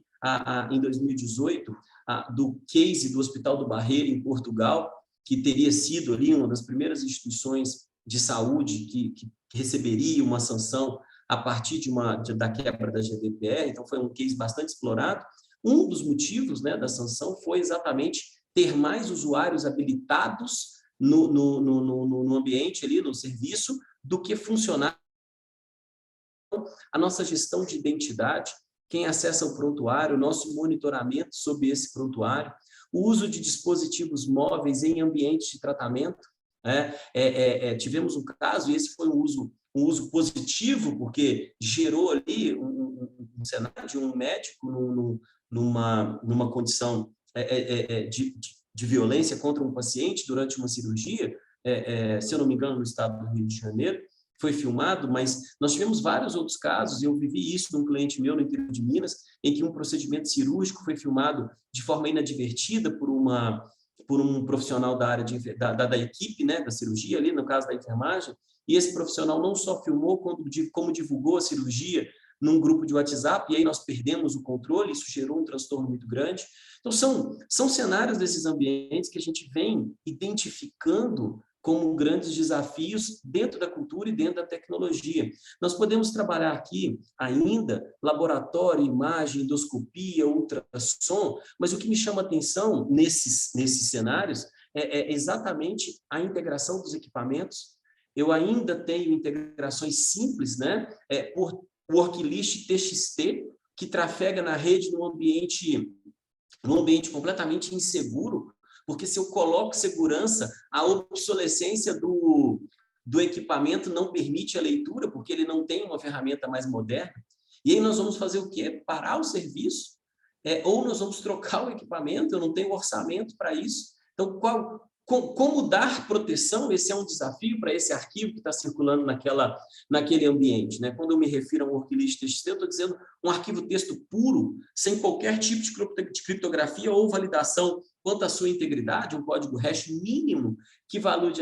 em 2018, do case do Hospital do Barreiro, em Portugal, que teria sido ali uma das primeiras instituições de saúde que receberia uma sanção a partir da quebra da GDPR, então foi um case bastante explorado. Um dos motivos, né, da sanção foi exatamente ter mais usuários habilitados no ambiente ali, no serviço, do que funcionar. A nossa gestão de identidade, quem acessa o prontuário, o nosso monitoramento sobre esse prontuário, o uso de dispositivos móveis em ambientes de tratamento. Tivemos um caso, e esse foi um uso positivo, porque gerou ali um cenário de um médico numa condição de violência contra um paciente durante uma cirurgia, se eu não me engano, no estado do Rio de Janeiro, foi filmado, mas nós tivemos vários outros casos, e eu vivi isso num cliente meu no interior de Minas, em que um procedimento cirúrgico foi filmado de forma inadvertida por um profissional da área da equipe, né, da cirurgia, ali no caso da enfermagem, e esse profissional não só filmou, como divulgou a cirurgia num grupo de WhatsApp, e aí nós perdemos o controle, isso gerou um transtorno muito grande. Então, são cenários desses ambientes que a gente vem identificando como grandes desafios dentro da cultura e dentro da tecnologia. Nós podemos trabalhar aqui ainda laboratório, imagem, endoscopia, ultrassom, mas o que me chama a atenção nesses cenários é exatamente a integração dos equipamentos. Eu ainda tenho integrações simples, né, por worklist TXT, que trafega na rede num ambiente completamente inseguro, porque se eu coloco segurança, a obsolescência do equipamento não permite a leitura, porque ele não tem uma ferramenta mais moderna. E aí nós vamos fazer o quê? Parar o serviço? Ou nós vamos trocar o equipamento? Eu não tenho orçamento para isso. Então, como dar proteção? Esse é um desafio para esse arquivo que está circulando naquele ambiente, né? Quando eu me refiro a um worklist TXT, eu estou dizendo um arquivo texto puro, sem qualquer tipo de criptografia ou validação quanto à sua integridade, um código hash mínimo que valide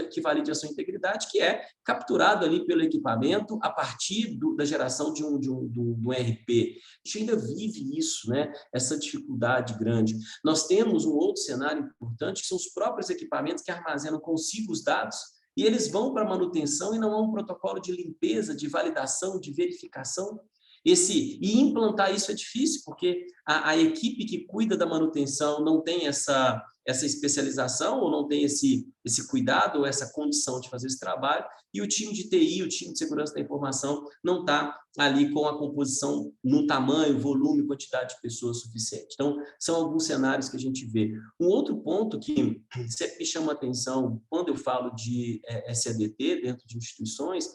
a sua integridade, que é capturado ali pelo equipamento a partir da geração de um RP. A gente ainda vive isso, né? Essa dificuldade grande. Nós temos um outro cenário importante, que são os próprios equipamentos que armazenam consigo os dados, e eles vão para manutenção e não há um protocolo de limpeza, de validação, de verificação. E implantar isso é difícil, porque a equipe que cuida da manutenção não tem essa especialização, ou não tem esse cuidado, ou essa condição de fazer esse trabalho, e o time de TI, o time de segurança da informação, não está ali com a composição no tamanho, volume, quantidade de pessoas suficiente. Então, são alguns cenários que a gente vê. Um outro ponto que sempre me chama a atenção quando eu falo de SADT dentro de instituições,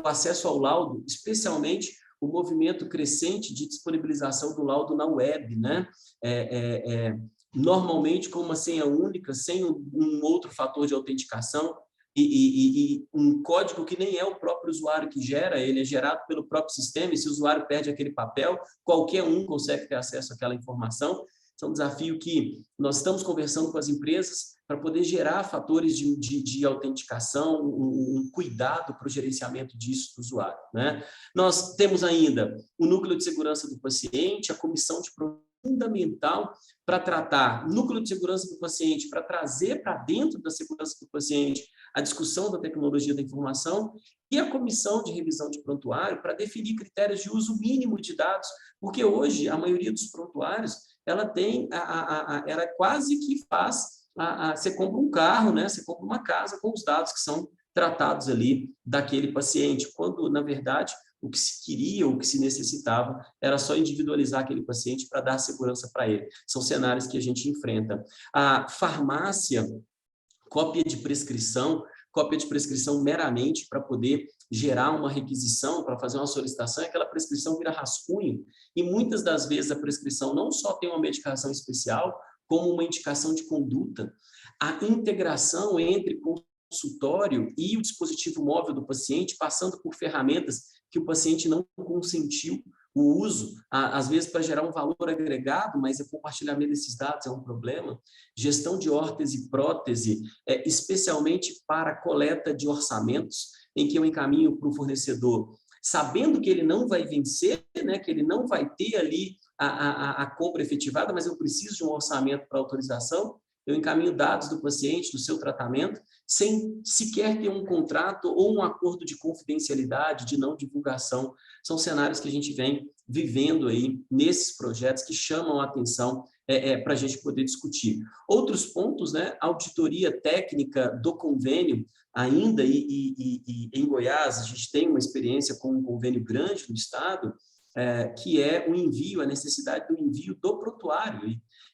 o acesso ao laudo, especialmente o movimento crescente de disponibilização do laudo na web, né? Normalmente com uma senha única, sem um outro fator de autenticação e um código que nem é o próprio usuário que gera, ele é gerado pelo próprio sistema, e se o usuário perde aquele papel, qualquer um consegue ter acesso àquela informação. Esse é um desafio que nós estamos conversando com as empresas para poder gerar fatores de autenticação, um cuidado para o gerenciamento disso do usuário, né? Nós temos ainda o núcleo de segurança do paciente, a comissão de fundamental para tratar núcleo de segurança do paciente, para trazer para dentro da segurança do paciente a discussão da tecnologia da informação, e a comissão de revisão de prontuário para definir critérios de uso mínimo de dados, porque hoje a maioria dos prontuários ela quase que faz você compra um carro, né? Você compra uma casa com os dados que são tratados ali daquele paciente, quando, na verdade, O que se queria, o que se necessitava, era só individualizar aquele paciente para dar segurança para ele. São cenários que a gente enfrenta. A farmácia, cópia de prescrição meramente para poder gerar uma requisição, para fazer uma solicitação, aquela prescrição vira rascunho, e muitas das vezes a prescrição não só tem uma medicação especial, como uma indicação de conduta. A integração entre consultório e o dispositivo móvel do paciente, passando por ferramentas que o paciente não consentiu o uso, às vezes para gerar um valor agregado, mas o compartilhamento desses dados é um problema. Gestão de órtese e prótese, especialmente para coleta de orçamentos, em que eu encaminho para o fornecedor, sabendo que ele não vai vencer, né, que ele não vai ter ali a compra efetivada, mas eu preciso de um orçamento para autorização, eu encaminho dados do paciente, do seu tratamento, sem sequer ter um contrato ou um acordo de confidencialidade, de não divulgação. São cenários que a gente vem vivendo aí nesses projetos que chamam a atenção para a gente poder discutir. Outros pontos, né? Auditoria técnica do convênio, ainda e em Goiás, a gente tem uma experiência com um convênio grande no estado, que é o envio, a necessidade do envio do prontuário.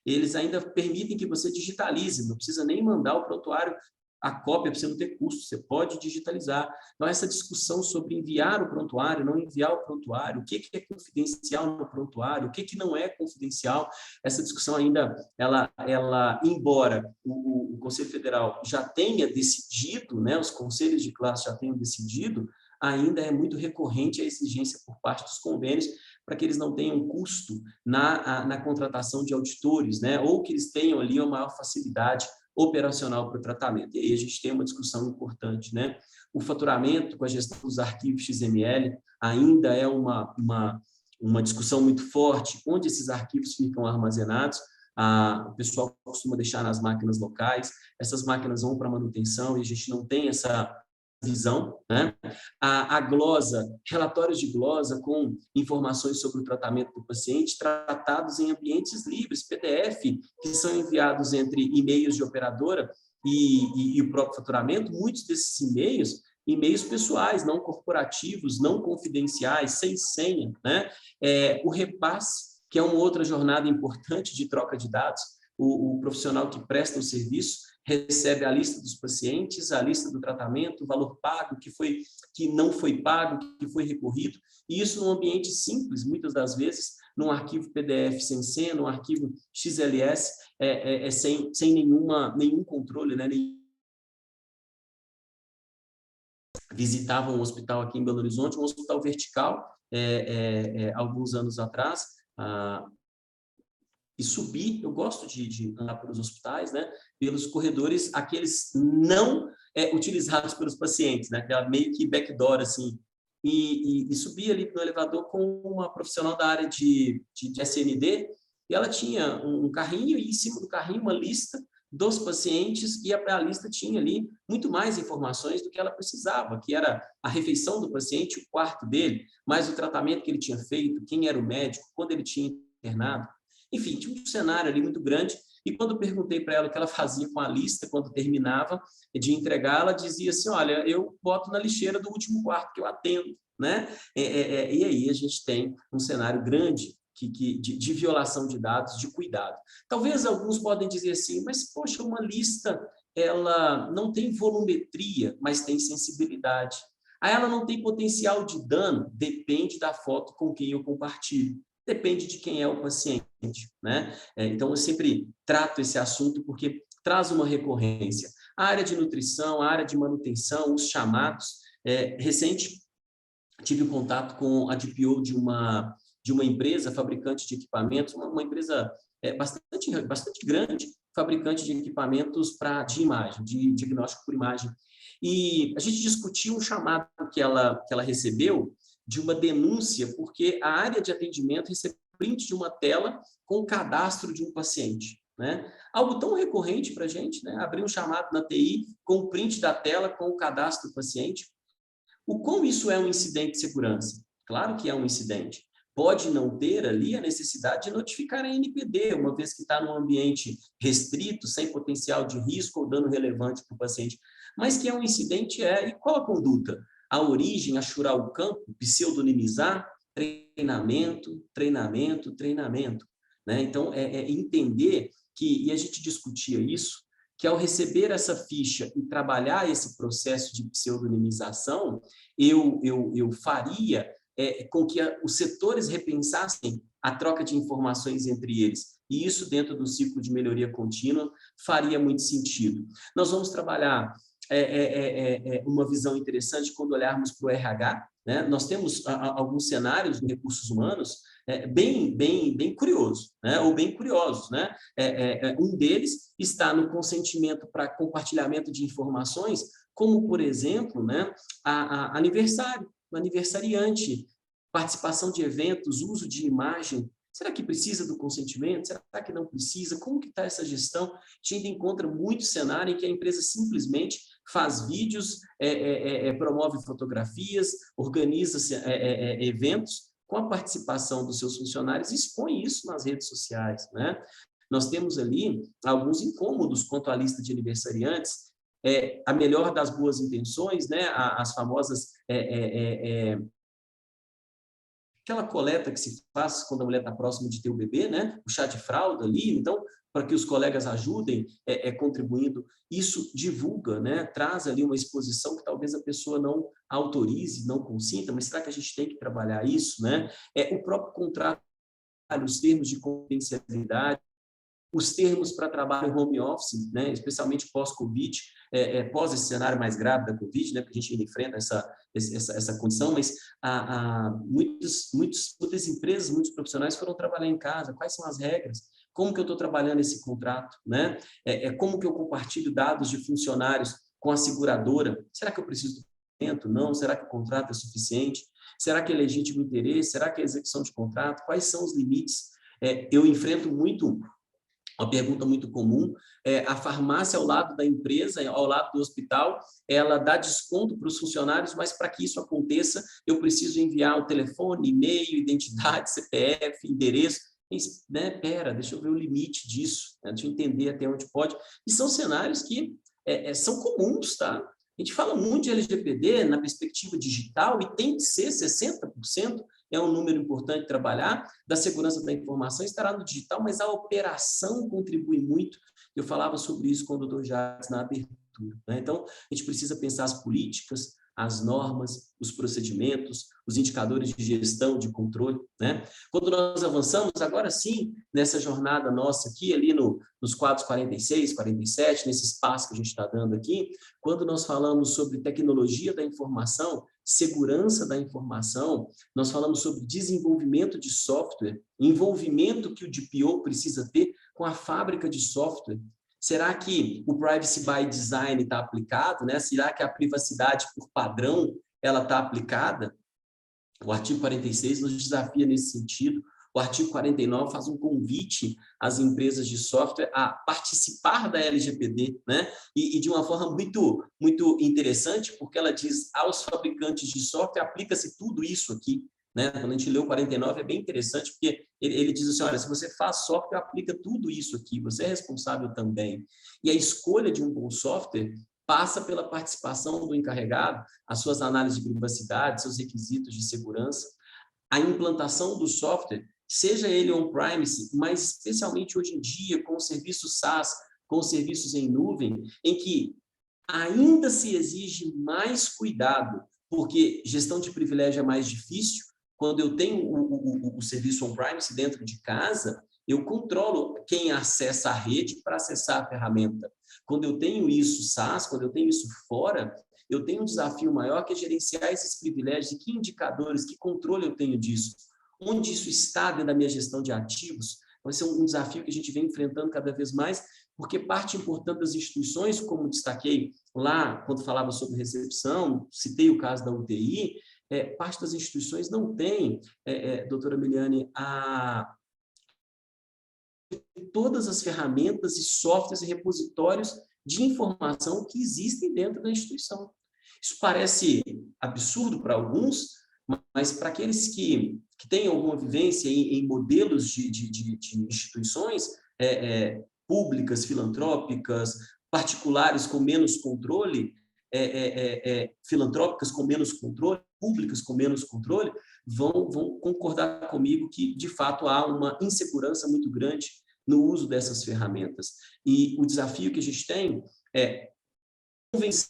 E eles ainda permitem que você digitalize, não precisa nem mandar o prontuário, a cópia para você não ter custo, você pode digitalizar. Então, essa discussão sobre enviar o prontuário, não enviar o prontuário, o que é confidencial no prontuário, o que não é confidencial, essa discussão ainda, ela embora o Conselho Federal já tenha decidido, né, os conselhos de classe já tenham decidido, ainda é muito recorrente a exigência por parte dos convênios para que eles não tenham custo na contratação de auditores, né, ou que eles tenham ali uma maior facilidade operacional para o tratamento. E aí a gente tem uma discussão importante, né? O faturamento com a gestão dos arquivos XML ainda é uma discussão muito forte, onde esses arquivos ficam armazenados. O pessoal costuma deixar nas máquinas locais, essas máquinas vão para manutenção e a gente não tem essa visão, né? A glosa, relatórios de glosa com informações sobre o tratamento do paciente, tratados em ambientes livres, PDF, que são enviados entre e-mails de operadora e o próprio faturamento. Muitos desses e-mails pessoais, não corporativos, não confidenciais, sem senha, né? O repasse, que é uma outra jornada importante de troca de dados, o profissional que presta o serviço recebe a lista dos pacientes, a lista do tratamento, o valor pago, que não foi pago, que foi recorrido, e isso num ambiente simples, muitas das vezes, num arquivo PDF sem senha, num arquivo XLS, sem nenhum controle, né? Visitava um hospital aqui em Belo Horizonte, um hospital vertical, alguns anos atrás, e subir, eu gosto de andar pelos hospitais, né, pelos corredores, aqueles não utilizados pelos pacientes, né, aquela meio que backdoor, assim, e subir ali no elevador com uma profissional da área de SND, e ela tinha um carrinho, e em cima do carrinho uma lista dos pacientes, e a lista tinha ali muito mais informações do que ela precisava, que era a refeição do paciente, o quarto dele, mais o tratamento que ele tinha feito, quem era o médico, quando ele tinha internado. Enfim, tinha um cenário ali muito grande, e quando eu perguntei para ela o que ela fazia com a lista, quando terminava de entregar, ela dizia assim, olha, eu boto na lixeira do último quarto que eu atendo, né? E aí a gente tem um cenário grande de violação de dados, de cuidado. Talvez alguns podem dizer assim, mas, poxa, uma lista, ela não tem volumetria, mas tem sensibilidade. Aí ela não tem potencial de dano, depende da foto com quem eu compartilho. Depende de quem é o paciente, né? Então, eu sempre trato esse assunto porque traz uma recorrência. A área de nutrição, a área de manutenção, os chamados. Recente, tive contato com a DPO de uma empresa fabricante de equipamentos, uma empresa bastante grande, fabricante de equipamentos de imagem, de diagnóstico por imagem. E a gente discutiu um chamado que ela recebeu, de uma denúncia, porque a área de atendimento recebeu print de uma tela com o cadastro de um paciente, né? Algo tão recorrente para a gente, né? Abrir um chamado na TI com o print da tela com o cadastro do paciente. O quão isso é um incidente de segurança? Claro que é um incidente. Pode não ter ali a necessidade de notificar a NPD, uma vez que está num ambiente restrito, sem potencial de risco ou dano relevante para o paciente. Mas que é um incidente, e qual a conduta? a origem, achurar o campo, pseudonimizar, treinamento, treinamento, treinamento, né? Então, entender que, e a gente discutia isso, que ao receber essa ficha e trabalhar esse processo de pseudonimização, eu faria com que os setores repensassem a troca de informações entre eles. E isso, dentro do ciclo de melhoria contínua, faria muito sentido. Nós vamos trabalhar uma visão interessante quando olharmos para o RH, né? Nós temos alguns cenários de recursos humanos bem curiosos, né? Ou bem curiosos, né? Um deles está no consentimento para compartilhamento de informações, como, por exemplo, né, aniversário, o aniversariante, participação de eventos, uso de imagem. Será que precisa do consentimento? Será que não precisa? Como que está essa gestão? A gente ainda encontra muito cenário em que a empresa simplesmente faz vídeos, promove fotografias, organiza eventos com a participação dos seus funcionários e expõe isso nas redes sociais, né? Nós temos ali alguns incômodos quanto à lista de aniversariantes, a melhor das boas intenções, né? As famosas aquela coleta que se faz quando a mulher está próxima de ter o bebê, né? O chá de fralda ali, então, para que os colegas ajudem contribuindo, isso divulga, né? Traz ali uma exposição que talvez a pessoa não autorize, não consinta, mas será que a gente tem que trabalhar isso, né? O próprio contrato, os termos de confidencialidade, os termos para trabalho home office, né, especialmente pós-Covid, pós esse cenário mais grave da Covid, né, porque a gente ainda enfrenta essa condição, mas muitas empresas, muitos profissionais foram trabalhar em casa. Quais são as regras? Como que eu estou trabalhando esse contrato? Né? Como que eu compartilho dados de funcionários com a seguradora? Será que eu preciso do documento? Não? Será que o contrato é suficiente? Será que é legítimo interesse? Será que é execução de contrato? Quais são os limites? Eu enfrento muito... Uma pergunta muito comum, a farmácia ao lado da empresa, ao lado do hospital, ela dá desconto para os funcionários, mas para que isso aconteça, eu preciso enviar o telefone, e-mail, identidade, CPF, endereço. Né? Pera, deixa eu ver o limite disso, né? Deixa eu entender até onde pode. E são cenários que são comuns, tá? A gente fala muito de LGPD na perspectiva digital e tem que ser 60%, é um número importante de trabalhar, da segurança da informação estará no digital, mas a operação contribui muito. Eu falava sobre isso com o Dr. Jades na abertura, né? Então, a gente precisa pensar as políticas, as normas, os procedimentos, os indicadores de gestão, de controle, né? Quando nós avançamos, agora sim, nessa jornada nossa aqui, ali nos quadros 46, 47, nesse espaço que a gente está dando aqui, quando nós falamos sobre tecnologia da informação, segurança da informação, nós falamos sobre desenvolvimento de software, envolvimento que o DPO precisa ter com a fábrica de software. Será que o Privacy by Design está aplicado, né? Será que a privacidade por padrão ela está aplicada? O artigo 46 nos desafia nesse sentido. O artigo 49 faz um convite às empresas de software a participar da LGPD, né? E de uma forma muito, muito interessante, porque ela diz aos fabricantes de software, aplica-se tudo isso aqui, né? Quando a gente lê o 49, é bem interessante, porque ele diz assim, olha, se você faz software, aplica tudo isso aqui, você é responsável também. E a escolha de um bom software passa pela participação do encarregado, as suas análises de privacidade, seus requisitos de segurança, a implantação do software, seja ele on-premise, mas especialmente hoje em dia, com os serviços SaaS, com os serviços em nuvem, em que ainda se exige mais cuidado, porque gestão de privilégio é mais difícil. Quando eu tenho o serviço on-premise dentro de casa, eu controlo quem acessa a rede para acessar a ferramenta. Quando eu tenho isso SaaS, quando eu tenho isso fora, eu tenho um desafio maior que é gerenciar esses privilégios e que indicadores, que controle eu tenho disso. Onde isso está dentro da minha gestão de ativos? Vai ser um desafio que a gente vem enfrentando cada vez mais, porque parte importante das instituições, como destaquei lá, quando falava sobre recepção, citei o caso da UTI, parte das instituições não tem, doutora Miliane, todas as ferramentas e softwares e repositórios de informação que existem dentro da instituição. Isso parece absurdo para alguns, mas para aqueles que têm alguma vivência em modelos de instituições públicas, filantrópicas, particulares com menos controle, filantrópicas com menos controle, públicas com menos controle, vão concordar comigo que, de fato, há uma insegurança muito grande no uso dessas ferramentas. E o desafio que a gente tem é convencer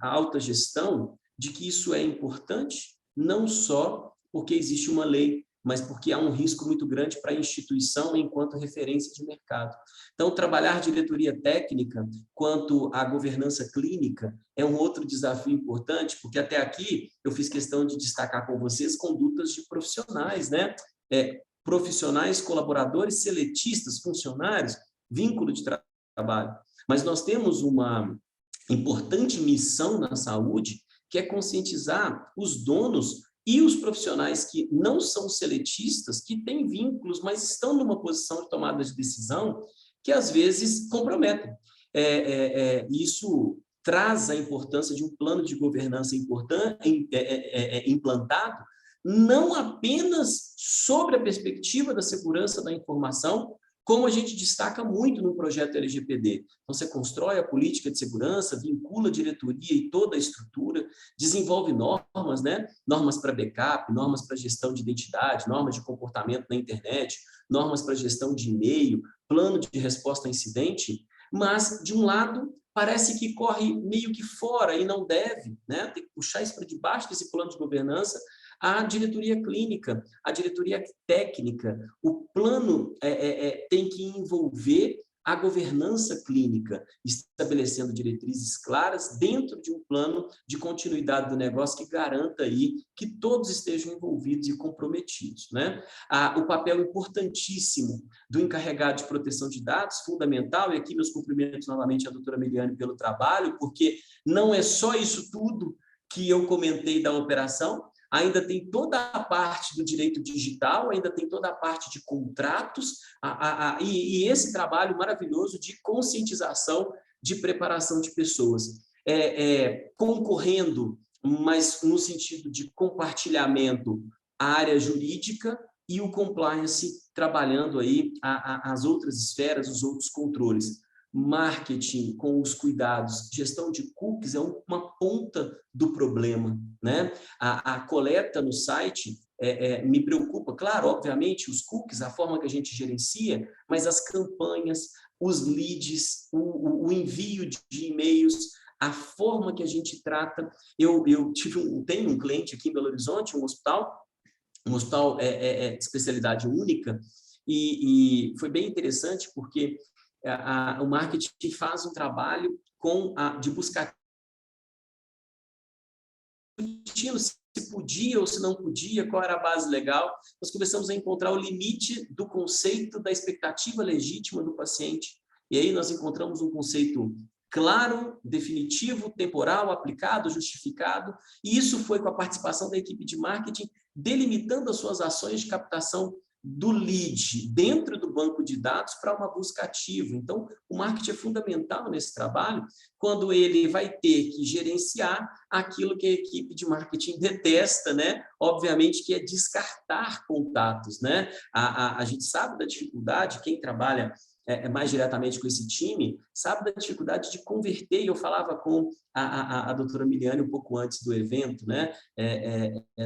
a alta gestão de que isso é importante, não só porque existe uma lei, mas porque há um risco muito grande para a instituição enquanto referência de mercado. Então, trabalhar diretoria técnica quanto à governança clínica é um outro desafio importante, porque até aqui eu fiz questão de destacar com vocês condutas de profissionais, né? Profissionais, colaboradores, seletistas, funcionários, vínculo de trabalho. Mas nós temos uma importante missão na saúde, que é conscientizar os donos e os profissionais que não são seletistas, que têm vínculos, mas estão numa posição de tomada de decisão que, às vezes, comprometem. Isso traz a importância de um plano de governança implantado, não apenas sobre a perspectiva da segurança da informação, como a gente destaca muito no projeto LGPD. Então, você constrói a política de segurança, vincula a diretoria e toda a estrutura, desenvolve normas, né? Normas para backup, normas para gestão de identidade, normas de comportamento na internet, normas para gestão de e-mail, plano de resposta a incidente, mas, de um lado, parece que corre meio que fora e não deve, né? Tem que puxar isso para debaixo desse plano de governança, a diretoria clínica, a diretoria técnica. O plano tem que envolver a governança clínica, estabelecendo diretrizes claras dentro de um plano de continuidade do negócio que garanta aí que todos estejam envolvidos e comprometidos, né? O papel importantíssimo do encarregado de proteção de dados, fundamental, e aqui meus cumprimentos novamente à doutora Meliane pelo trabalho, porque não é só isso tudo que eu comentei da operação, ainda tem toda a parte do direito digital, ainda tem toda a parte de contratos, e esse trabalho maravilhoso de conscientização, de preparação de pessoas. Concorrendo, mas no sentido de compartilhamento, a área jurídica e o compliance trabalhando aí as outras esferas, os outros controles. Marketing com os cuidados, gestão de cookies é uma ponta do problema, né? A coleta no site me preocupa, claro, obviamente, os cookies, a forma que a gente gerencia, mas as campanhas, os leads, o envio de e-mails, a forma que a gente trata. Eu tenho um cliente aqui em Belo Horizonte, um hospital de especialidade única, e foi bem interessante porque o marketing faz um trabalho de buscar se podia ou se não podia, qual era a base legal. Nós começamos a encontrar o limite do conceito da expectativa legítima do paciente. E aí nós encontramos um conceito claro, definitivo, temporal, aplicado, justificado. E isso foi com a participação da equipe de marketing, delimitando as suas ações de captação do lead dentro do banco de dados para uma busca ativa. Então, o marketing é fundamental nesse trabalho, quando ele vai ter que gerenciar aquilo que a equipe de marketing detesta, né? Obviamente que é descartar contatos, né? A gente sabe da dificuldade, quem trabalha mais diretamente com esse time, sabe da dificuldade de converter, e eu falava com a doutora Miliane um pouco antes do evento, né?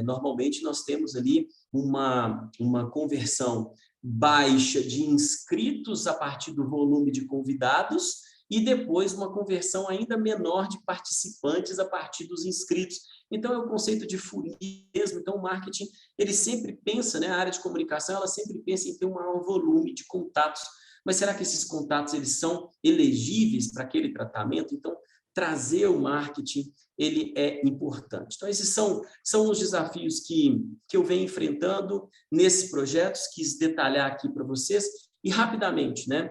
Normalmente nós temos ali uma conversão baixa de inscritos a partir do volume de convidados e depois uma conversão ainda menor de participantes a partir dos inscritos. Então, é o conceito de funil mesmo. Então, o marketing, ele sempre pensa, né? A área de comunicação, ela sempre pensa em ter um maior volume de contatos. Mas será que esses contatos eles são elegíveis para aquele tratamento? Então, trazer o marketing ele é importante. Então, esses são os desafios que eu venho enfrentando nesses projetos, quis detalhar aqui para vocês. E, rapidamente, né,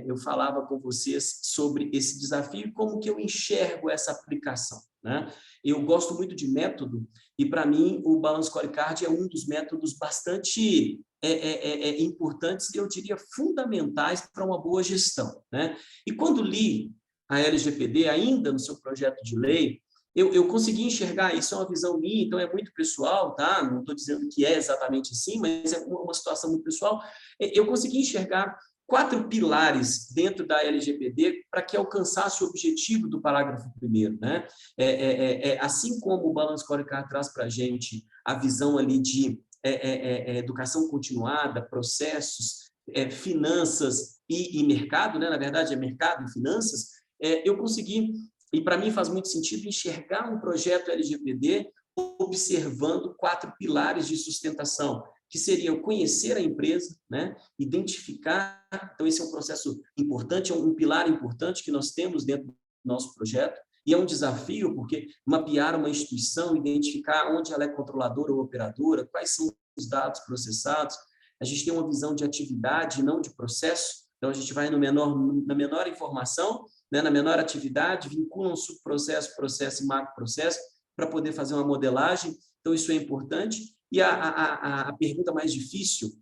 eu falava com vocês sobre esse desafio e como que eu enxergo essa aplicação, né? Eu gosto muito de método e, para mim, o Balance Scorecard é um dos métodos bastante importantes e, eu diria, fundamentais para uma boa gestão, né? E quando li a LGPD, ainda no seu projeto de lei, eu consegui enxergar, isso é uma visão minha, então é muito pessoal, tá? Não estou dizendo que é exatamente assim, mas é uma situação muito pessoal. Eu consegui enxergar 4 pilares dentro da LGPD para que alcançasse o objetivo do parágrafo 1º, né? Assim como o Balance Scorecard traz para a gente a visão ali de educação continuada, processos, finanças e mercado, né? Na verdade, é mercado e finanças, eu consegui, e para mim faz muito sentido, enxergar um projeto LGPD observando 4 pilares de sustentação, que seria o conhecer a empresa, né? Identificar, então esse é um processo importante, é um pilar importante que nós temos dentro do nosso projeto, e é um desafio, porque mapear uma instituição, identificar onde ela é controladora ou operadora, quais são os dados processados, a gente tem uma visão de atividade, não de processo, então a gente vai na menor informação, né? Na menor atividade, vincula um subprocesso, processo e macroprocesso, para poder fazer uma modelagem, então isso é importante. E a pergunta mais difícil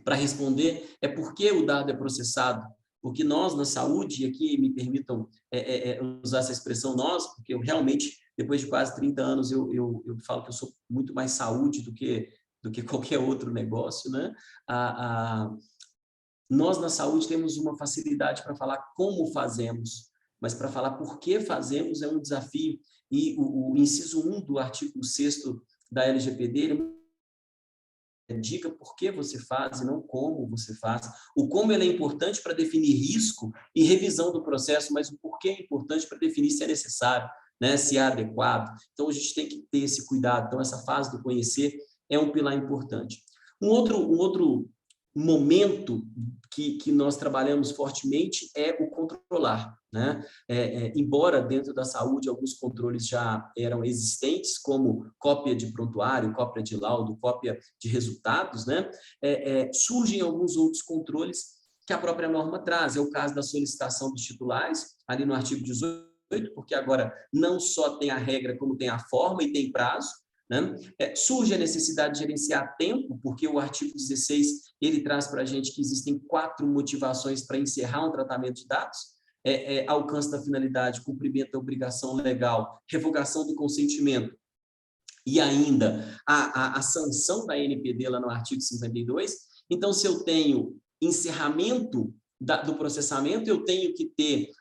para responder é por que o dado é processado? Porque nós, na saúde, e aqui me permitam usar essa expressão nós, porque eu realmente, depois de quase 30 anos, eu falo que eu sou muito mais saúde do que qualquer outro negócio, né? Nós, na saúde, temos uma facilidade para falar como fazemos, mas para falar por que fazemos é um desafio. E o inciso 1 do artigo 6º da LGPD, ele diga por que você faz e não como você faz. O como ele é importante para definir risco e revisão do processo, mas o porquê é importante para definir se é necessário, né? Se é adequado. Então, a gente tem que ter esse cuidado. Então, essa fase do conhecer é um pilar importante. Um outro momento que nós trabalhamos fortemente é o controlar, né? Embora dentro da saúde alguns controles já eram existentes, como cópia de prontuário, cópia de laudo, cópia de resultados, né? Surgem alguns outros controles que a própria norma traz. É o caso da solicitação dos titulares, ali no artigo 18, porque agora não só tem a regra, como tem a forma e tem prazo, né? Surge a necessidade de gerenciar tempo, porque o artigo 16 ele traz para a gente que existem 4 motivações para encerrar um tratamento de dados: alcance da finalidade, cumprimento da obrigação legal, revogação do consentimento e ainda a sanção da NPD lá no artigo 52. Então, se eu tenho encerramento do processamento, eu tenho que ter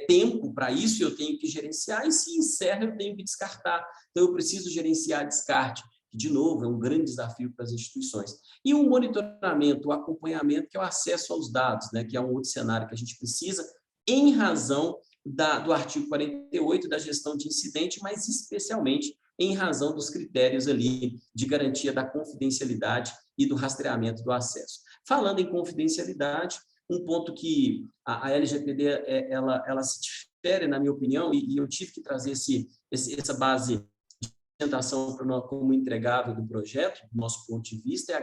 tempo para isso, eu tenho que gerenciar, e se encerra, eu tenho que descartar. Então, eu preciso gerenciar descarte, que, de novo, é um grande desafio para as instituições. E o monitoramento, o acompanhamento, que é o acesso aos dados, né, que é um outro cenário que a gente precisa, em razão do artigo 48 da gestão de incidente, mas especialmente em razão dos critérios ali de garantia da confidencialidade e do rastreamento do acesso. Falando em confidencialidade, um ponto que a LGPD ela se difere, na minha opinião, e eu tive que trazer essa base de sustentação como entregável do projeto, do nosso ponto de vista, é a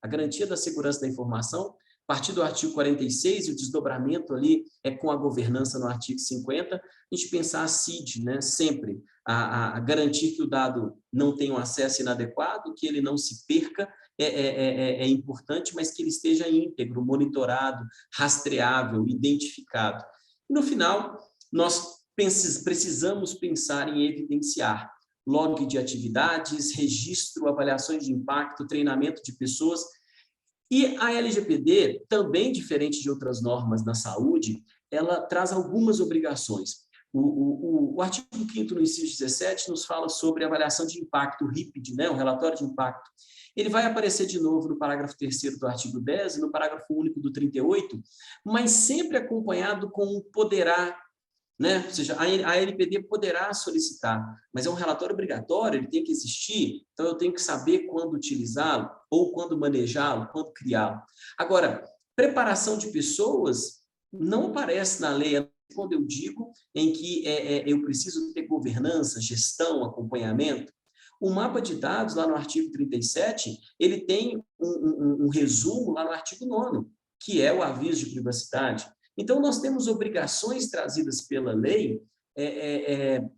garantia da segurança da informação, a partir do artigo 46, o desdobramento ali é com a governança no artigo 50, a gente pensar a CID, né, sempre, a garantir que o dado não tenha um acesso inadequado, que ele não se perca, é importante, mas que ele esteja íntegro, monitorado, rastreável, identificado. E, no final, nós precisamos pensar em evidenciar log de atividades, registro, avaliações de impacto, treinamento de pessoas. E a LGPD, também diferente de outras normas na saúde, ela traz algumas obrigações. O artigo 5º, no inciso 17, nos fala sobre avaliação de impacto, o RIPD, né, o relatório de impacto. Ele vai aparecer de novo no parágrafo 3º do artigo 10 e no parágrafo único do 38, mas sempre acompanhado com um poderá, né? Ou seja, a LPD poderá solicitar, mas é um relatório obrigatório, ele tem que existir, então eu tenho que saber quando utilizá-lo, ou quando manejá-lo, quando criá-lo. Agora, preparação de pessoas não aparece na lei, quando eu digo em que eu preciso ter governança, gestão, acompanhamento. O mapa de dados, lá no artigo 37, ele tem um resumo lá no artigo 9º, que é o aviso de privacidade. Então, nós temos obrigações trazidas pela lei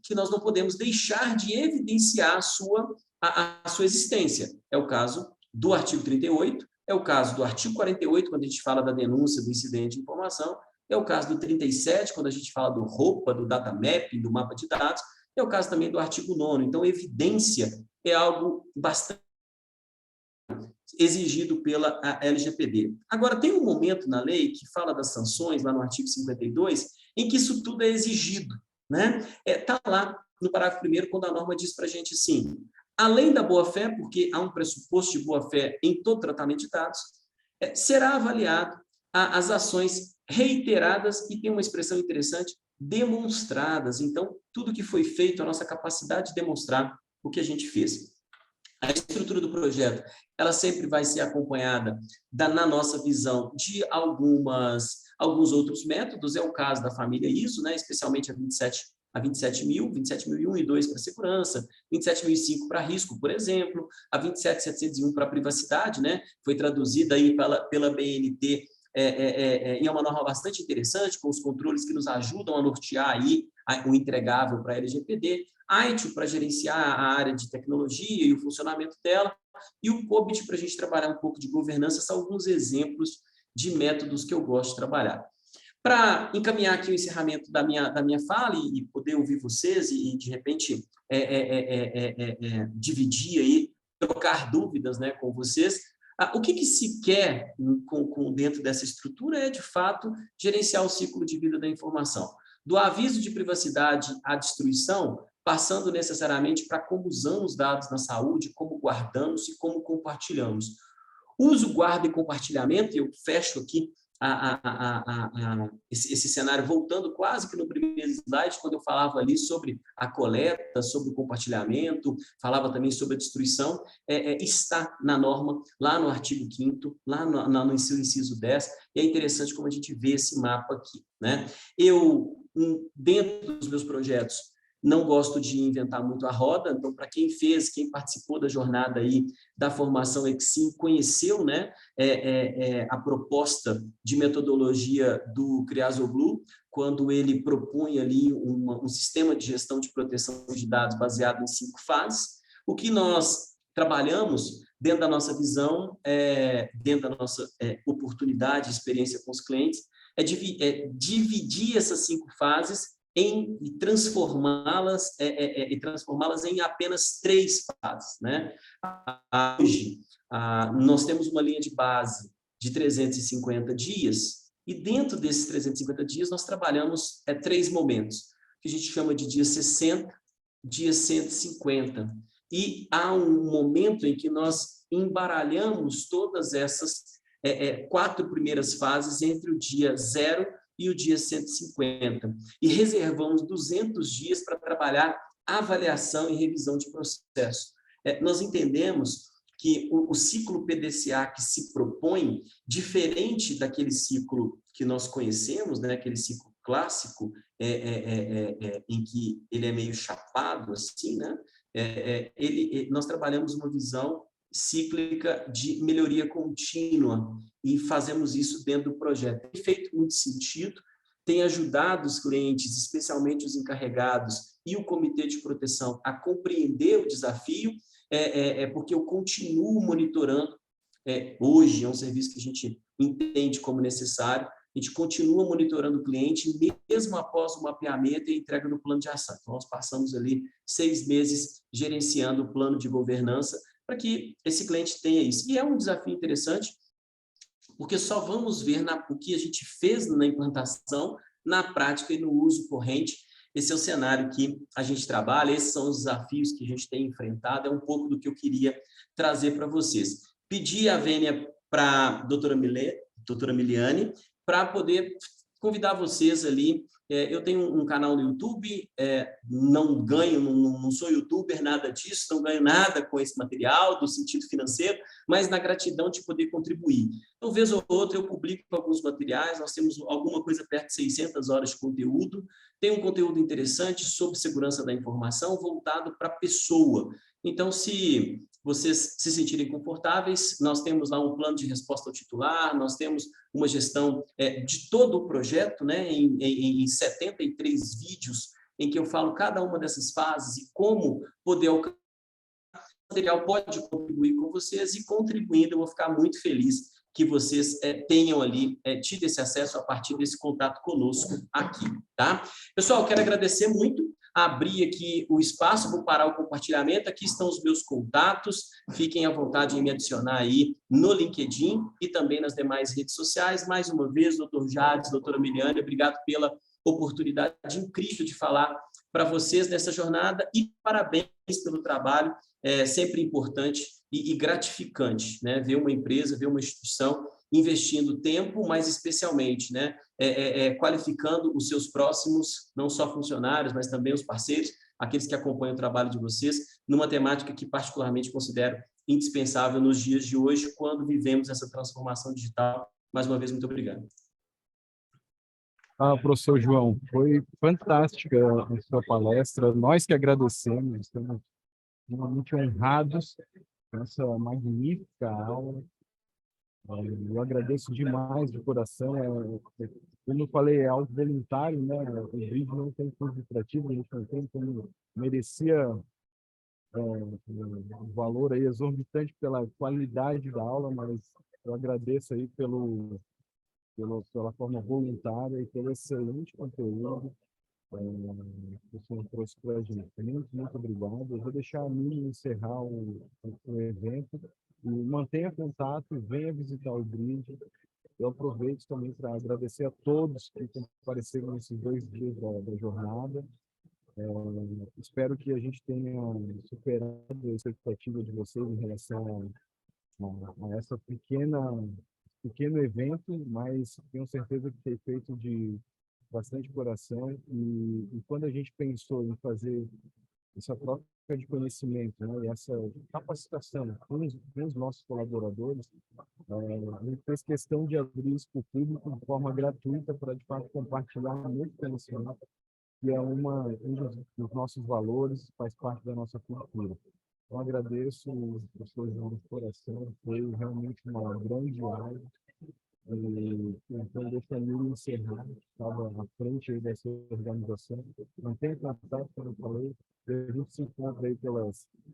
que nós não podemos deixar de evidenciar a sua existência. É o caso do artigo 38, é o caso do artigo 48, quando a gente fala da denúncia do incidente de informação, é o caso do 37, quando a gente fala do ROPA, do data mapping, do mapa de dados, é o caso também do artigo 9º. Então, evidência é algo bastante exigido pela LGPD. Agora, tem um momento na lei que fala das sanções, lá no artigo 52, em que isso tudo é exigido, né? Está lá no parágrafo 1º, quando a norma diz para a gente assim, além da boa-fé, porque há um pressuposto de boa-fé em todo tratamento de dados, será avaliado as ações reiteradas, e tem uma expressão interessante, demonstradas. Então, tudo que foi feito, a nossa capacidade de demonstrar o que a gente fez. A estrutura do projeto, ela sempre vai ser acompanhada, na nossa visão, de alguns outros métodos, é o caso da família ISO, né, especialmente a 27000, 27001 e 2 para segurança, 27005 para risco, por exemplo, a 27701 para privacidade, né, foi traduzida aí pela BNT, e é uma norma bastante interessante, com os controles que nos ajudam a nortear aí o entregável para a LGPD, a ITIL para gerenciar a área de tecnologia e o funcionamento dela, e o COBIT para a gente trabalhar um pouco de governança. São alguns exemplos de métodos que eu gosto de trabalhar. Para encaminhar aqui o encerramento da minha fala e poder ouvir vocês e de repente, dividir aí, trocar dúvidas, né, com vocês, o que se quer dentro dessa estrutura é, de fato, gerenciar o ciclo de vida da informação. Do aviso de privacidade à destruição, passando necessariamente para como usamos dados na saúde, como guardamos e como compartilhamos. Uso, guarda e compartilhamento, eu fecho aqui esse cenário, voltando quase que no primeiro slide, quando eu falava ali sobre a coleta, sobre o compartilhamento, falava também sobre a destruição, está na norma, lá no artigo 5º, lá no seu inciso 10, e é interessante como a gente vê esse mapa aqui, né? Eu, dentro dos meus projetos, não gosto de inventar muito a roda, então, para quem participou da jornada aí da formação Exim, conheceu, né, a proposta de metodologia do Criasoglu, quando ele propunha ali um sistema de gestão de proteção de dados baseado em 5 fases. O que nós trabalhamos dentro da nossa visão, dentro da nossa oportunidade, experiência com os clientes, dividir essas 5 fases e transformá-las em apenas 3 fases, né? Hoje, nós temos uma linha de base de 350 dias, e dentro desses 350 dias nós trabalhamos 3 momentos, que a gente chama de dia 60, dia 150. E há um momento em que nós embaralhamos todas essas 4 primeiras fases entre o dia 0 e o dia 150, e reservamos 200 dias para trabalhar avaliação e revisão de processo. Nós entendemos que o ciclo PDCA que se propõe, diferente daquele ciclo que nós conhecemos, né, aquele ciclo clássico, em que ele é meio chapado, assim, né? Nós trabalhamos uma visão cíclica de melhoria contínua, e fazemos isso dentro do projeto. Tem feito muito sentido, tem ajudado os clientes, especialmente os encarregados e o comitê de proteção, a compreender o desafio, porque eu continuo monitorando. Hoje é um serviço que a gente entende como necessário, a gente continua monitorando o cliente, mesmo após o mapeamento e a entrega do plano de ação. Então, nós passamos ali 6 meses gerenciando o plano de governança, para que esse cliente tenha isso. E é um desafio interessante, porque só vamos ver o que a gente fez na implantação, na prática e no uso corrente. Esse é o cenário que a gente trabalha, esses são os desafios que a gente tem enfrentado, é um pouco do que eu queria trazer para vocês. Pedi a vênia para a doutora Miliane, para poder convidar vocês ali. Eu tenho um canal no YouTube, não ganho, não sou youtuber, nada disso, não ganho nada com esse material, do sentido financeiro, mas na gratidão de poder contribuir. Então, vez ou outra, eu publico alguns materiais, nós temos alguma coisa perto de 600 horas de conteúdo, tem um conteúdo interessante sobre segurança da informação, voltado para a pessoa. Então, se vocês se sentirem confortáveis, nós temos lá um plano de resposta ao titular, nós temos uma gestão de todo o projeto, né, em 73 vídeos, em que eu falo cada uma dessas fases e como poder alcançar. O material pode contribuir com vocês, e contribuindo eu vou ficar muito feliz que vocês tenham ali tido esse acesso a partir desse contato conosco aqui, tá? Pessoal, quero agradecer muito abrir aqui o espaço, vou parar o compartilhamento, aqui estão os meus contatos, fiquem à vontade em me adicionar aí no LinkedIn e também nas demais redes sociais. Mais uma vez, doutor Jades, doutora Miliane, obrigado pela oportunidade incrível de falar para vocês nessa jornada e parabéns pelo trabalho, é sempre importante e gratificante, né? Ver uma empresa, ver uma instituição investindo tempo, mas especialmente, né, qualificando os seus próximos, não só funcionários, mas também os parceiros, aqueles que acompanham o trabalho de vocês, numa temática que particularmente considero indispensável nos dias de hoje, quando vivemos essa transformação digital. Mais uma vez, muito obrigado. Professor João, foi fantástica a sua palestra. Nós que agradecemos, estamos realmente honrados com essa magnífica aula. Eu agradeço demais de coração. Como eu falei, é algo voluntário, né? O vídeo não tem custo lucrativo, a gente não tem como merecia um valor aí exorbitante pela qualidade da aula, mas eu agradeço aí pela forma voluntária e pelo excelente conteúdo que o senhor trouxe para a gente. Muito obrigado. Eu vou deixar a Miriam encerrar o evento e mantenha contato, venha visitar o Bridge. Eu aproveito também para agradecer a todos que compareceram nesses 2 dias da jornada. Espero que a gente tenha superado a expectativa de vocês em relação a essa pequeno evento, mas tenho certeza que foi feito de bastante coração e quando a gente pensou em fazer essa troca de conhecimento, né, e essa capacitação com os nossos colaboradores, a gente fez questão de abrir isso para o público de forma gratuita para, de fato, compartilhar muito conhecimento, que é um dos nossos valores, faz parte da nossa cultura. Eu agradeço o professor João de coração, foi realmente uma grande aula. Então, deixa eu encerrar, estava à frente aí dessa organização. Mantenha contato, como eu falei, e a gente se encontra aí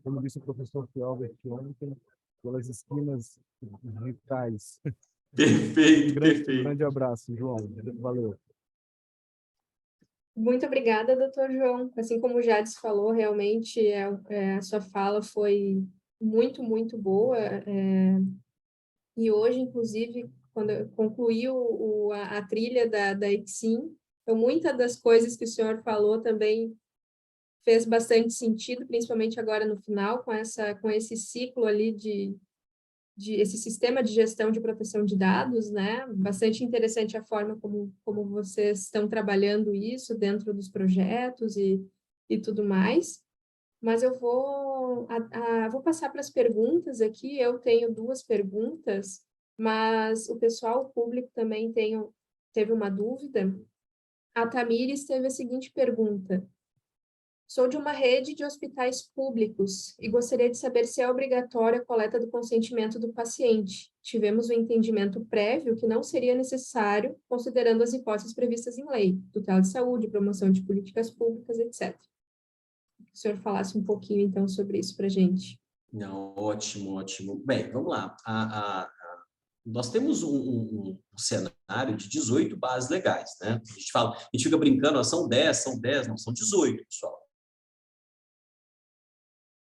como disse o professor Fialbert ontem, pelas esquinas digitais. Perfeito, perfeito. Um grande abraço, João. Valeu. Muito obrigada, doutor João. Assim como o Jades falou, realmente a sua fala foi muito boa. E hoje, inclusive, quando eu concluí a trilha da Exim, então muitas das coisas que o senhor falou também fez bastante sentido, principalmente agora no final, com esse ciclo ali de esse sistema de gestão de proteção de dados, né? Bastante interessante a forma como vocês estão trabalhando isso dentro dos projetos e tudo mais. Mas eu vou passar para as perguntas aqui. Eu tenho 2 perguntas, mas o público também teve uma dúvida. A Tamires teve a seguinte pergunta: sou de uma rede de hospitais públicos e gostaria de saber se é obrigatória a coleta do consentimento do paciente. Tivemos um entendimento prévio que não seria necessário, considerando as hipóteses previstas em lei, tutela de saúde, promoção de políticas públicas, etc. Que o senhor falasse um pouquinho, então, sobre isso para a gente. Não, ótimo. Bem, vamos lá. Nós temos um cenário de 18 bases legais, né? A gente fica brincando, são 10, não, são 18, pessoal.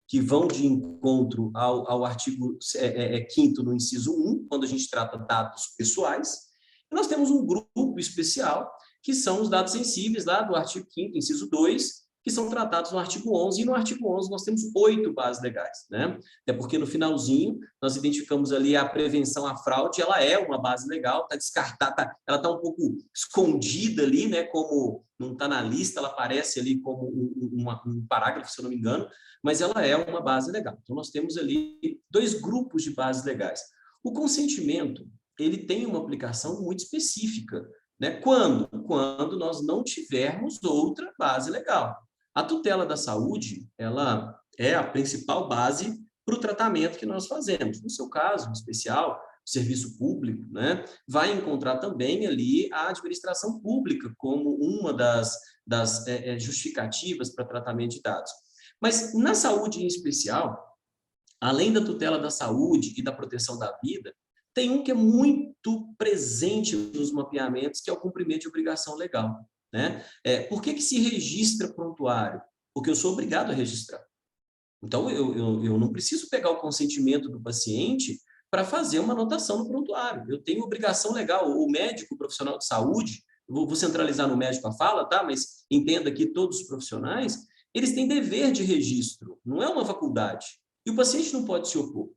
Que vão de encontro ao artigo 5º no inciso 1, quando a gente trata dados pessoais. E nós temos um grupo especial, que são os dados sensíveis, lá do artigo 5º, inciso 2, que são tratados no artigo 11, e no artigo 11 nós temos 8 bases legais, né? Até porque no finalzinho nós identificamos ali a prevenção à fraude, ela é uma base legal, está descartada, ela está um pouco escondida ali, né? Como não está na lista, ela aparece ali como um parágrafo, se eu não me engano, mas ela é uma base legal. Então nós temos ali 2 grupos de bases legais. O consentimento, ele tem uma aplicação muito específica, né? Quando nós não tivermos outra base legal. A tutela da saúde, ela é a principal base para o tratamento que nós fazemos. No seu caso, em especial, o serviço público, né, vai encontrar também ali a administração pública como uma das justificativas para tratamento de dados. Mas na saúde em especial, além da tutela da saúde e da proteção da vida, tem um que é muito presente nos mapeamentos, que é o cumprimento de obrigação legal, né? Por que se registra prontuário? porque eu sou obrigado a registrar. Então, eu não preciso pegar o consentimento do paciente para fazer uma anotação no prontuário. Eu tenho obrigação legal. O médico, o profissional de saúde, vou centralizar no médico a fala, tá? Mas entenda que todos os profissionais, eles têm dever de registro, não é uma faculdade. E o paciente não pode se opor,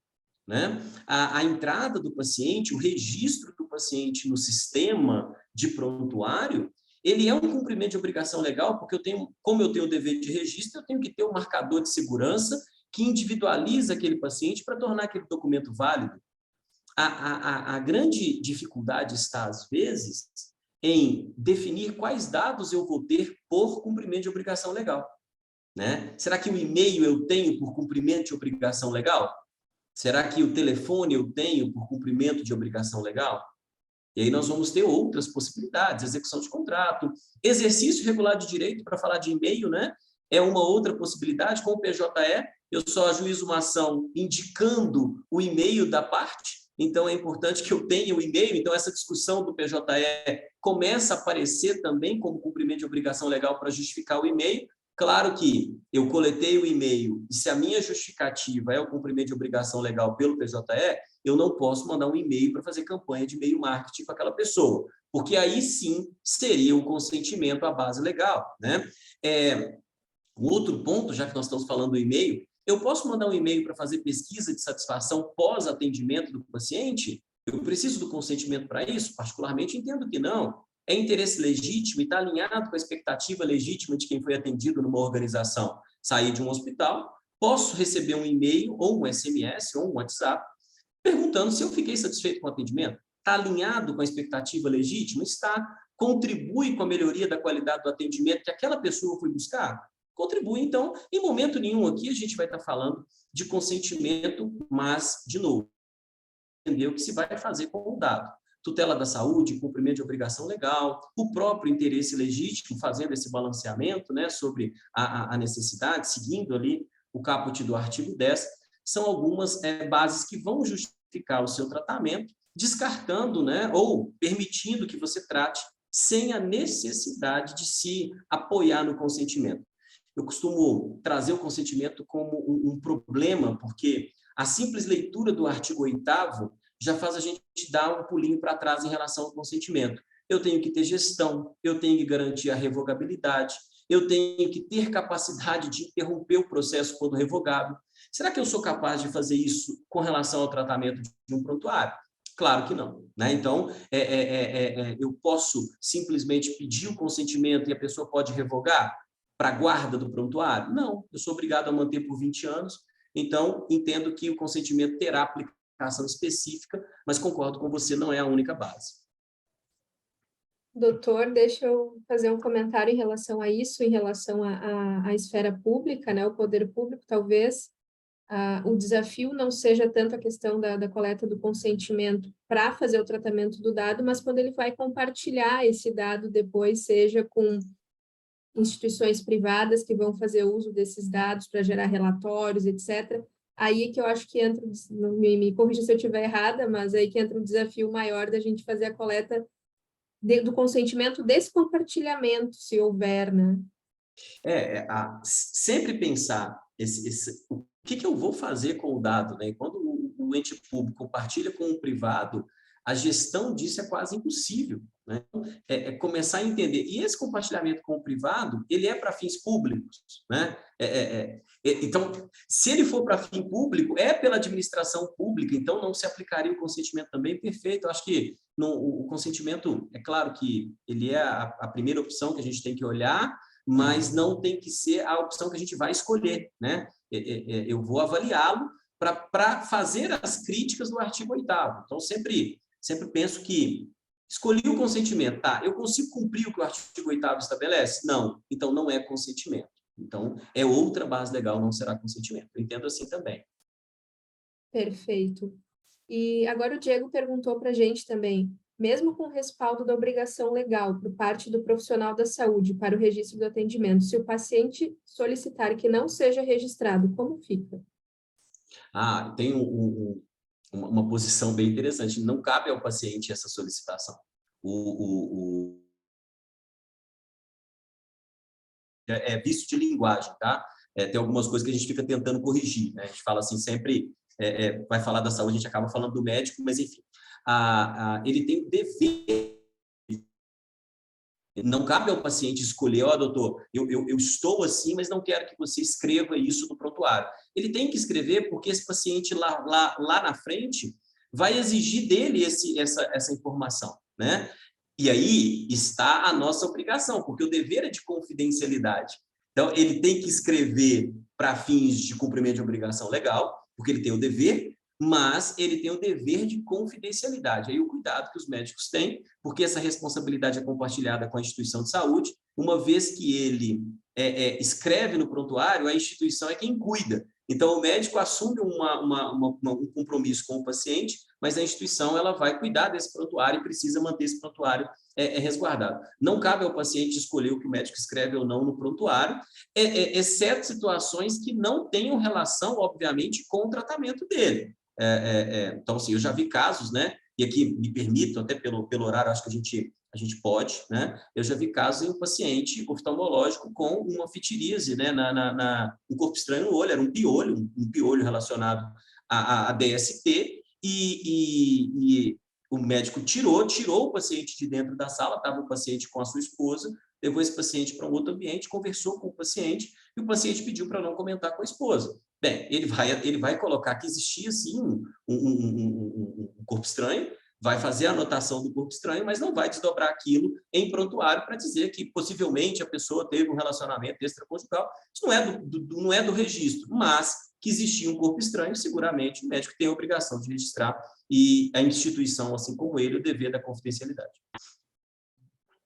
né? A entrada do paciente, o registro do paciente no sistema de prontuário, ele é um cumprimento de obrigação legal, porque como eu tenho o dever de registro, eu tenho que ter um marcador de segurança que individualiza aquele paciente para tornar aquele documento válido. A grande dificuldade está, às vezes, em definir quais dados eu vou ter por cumprimento de obrigação legal, né? Será que o e-mail eu tenho por cumprimento de obrigação legal? Será que o telefone eu tenho por cumprimento de obrigação legal? E aí nós vamos ter outras possibilidades, execução de contrato, exercício regular de direito, para falar de e-mail, né? É uma outra possibilidade. Com o PJE, eu só ajuizo uma ação indicando o e-mail da parte, então é importante que eu tenha o e-mail. Então essa discussão do PJE começa a aparecer também como cumprimento de obrigação legal para justificar o e-mail. Claro que eu coletei o e-mail, e se a minha justificativa é o cumprimento de obrigação legal pelo PJE, eu não posso mandar um e-mail para fazer campanha de e-mail marketing com aquela pessoa, porque aí sim seria o consentimento à base legal, né? Um outro ponto, já que nós estamos falando do e-mail, eu posso mandar um e-mail para fazer pesquisa de satisfação pós-atendimento do paciente? Eu preciso do consentimento para isso? Particularmente, entendo que não. É interesse legítimo e está alinhado com a expectativa legítima de quem foi atendido numa organização. Sair de um hospital, posso receber um e-mail ou um SMS ou um WhatsApp perguntando se eu fiquei satisfeito com o atendimento. Está alinhado com a expectativa legítima? Está? Contribui com a melhoria da qualidade do atendimento que aquela pessoa foi buscar? Contribui. Então, em momento nenhum aqui a gente vai estar falando de consentimento, mas, de novo, entender o que se vai fazer com o dado. Tutela da saúde, cumprimento de obrigação legal, o próprio interesse legítimo, fazendo esse balanceamento, né, sobre a necessidade, seguindo ali o caput do artigo 10, são algumas bases que vão justificar o seu tratamento, descartando, né, ou permitindo que você trate sem a necessidade de se apoiar no consentimento. Eu costumo trazer o consentimento como um problema, porque a simples leitura do artigo 8º já faz a gente dar um pulinho para trás em relação ao consentimento. Eu tenho que ter gestão, eu tenho que garantir a revogabilidade, eu tenho que ter capacidade de interromper o processo quando revogado. Será que eu sou capaz de fazer isso com relação ao tratamento de um prontuário? Claro que não, né? Então, eu posso simplesmente pedir o consentimento e a pessoa pode revogar para a guarda do prontuário? Não, eu sou obrigado a manter por 20 anos, então entendo que o consentimento terá aplicação específica, mas concordo com você, não é a única base. Doutor, deixa eu fazer um comentário em relação a isso, em relação à esfera pública, né, o poder público, talvez o desafio não seja tanto a questão da coleta do consentimento para fazer o tratamento do dado, mas quando ele vai compartilhar esse dado depois, seja com instituições privadas que vão fazer uso desses dados para gerar relatórios, etc. Aí que eu acho que entra, me corrija se eu estiver errada, mas aí que entra um desafio maior da gente fazer a coleta do consentimento desse compartilhamento, se houver, né? Sempre pensar o que eu vou fazer com o dado, né? Quando o ente público compartilha com o privado, a gestão disso é quase impossível, né? Começar a entender. E esse compartilhamento com o privado, ele é para fins públicos, né? Então, se ele for para fim público, é pela administração pública, então não se aplicaria o consentimento também. Perfeito. Eu acho que o consentimento, é claro que ele é a primeira opção que a gente tem que olhar, mas não tem que ser a opção que a gente vai escolher, né? Eu vou avaliá-lo para fazer as críticas do artigo 8º. Então, sempre penso que escolhi o consentimento, tá? Eu consigo cumprir o que o artigo 8º estabelece? Não. Então, não é consentimento. Então, é outra base legal, não será consentimento. Eu entendo assim também. Perfeito. E agora o Diego perguntou para a gente também, mesmo com o respaldo da obrigação legal por parte do profissional da saúde para o registro do atendimento, se o paciente solicitar que não seja registrado, como fica? Tem uma posição bem interessante. Não cabe ao paciente essa solicitação. vício de linguagem, tá? Tem algumas coisas que a gente fica tentando corrigir, né? A gente fala assim, sempre vai falar da saúde, a gente acaba falando do médico, mas enfim, ele tem o dever. Não cabe ao paciente escolher, doutor, eu estou assim, mas não quero que você escreva isso no prontuário. Ele tem que escrever porque esse paciente lá na frente vai exigir dele essa informação, né? E aí está a nossa obrigação, porque o dever é de confidencialidade. Então, ele tem que escrever para fins de cumprimento de obrigação legal, porque ele tem o dever, mas ele tem o dever de confidencialidade. Aí o cuidado que os médicos têm, porque essa responsabilidade é compartilhada com a instituição de saúde, uma vez que ele escreve no prontuário, a instituição é quem cuida. Então, o médico assume um compromisso com o paciente, mas a instituição ela vai cuidar desse prontuário e precisa manter esse prontuário resguardado. Não cabe ao paciente escolher o que o médico escreve ou não no prontuário, exceto situações que não tenham relação, obviamente, com o tratamento dele. Então, assim, eu já vi casos, né? E aqui me permitam, até pelo horário, acho que a gente pode, né? Eu já vi casos em um paciente oftalmológico com uma fitiríase, né? Um corpo estranho no olho, era um piolho relacionado à DST, e o médico tirou o paciente de dentro da sala, estava o paciente com a sua esposa, levou esse paciente para um outro ambiente, conversou com o paciente, e o paciente pediu para não comentar com a esposa. Bem, ele vai colocar que existia, sim, um corpo estranho, vai fazer a anotação do corpo estranho, mas não vai desdobrar aquilo em prontuário para dizer que possivelmente a pessoa teve um relacionamento extraconjugal. Isso não é do registro, mas que existia um corpo estranho, seguramente o médico tem a obrigação de registrar e a instituição, assim como ele, o dever da confidencialidade.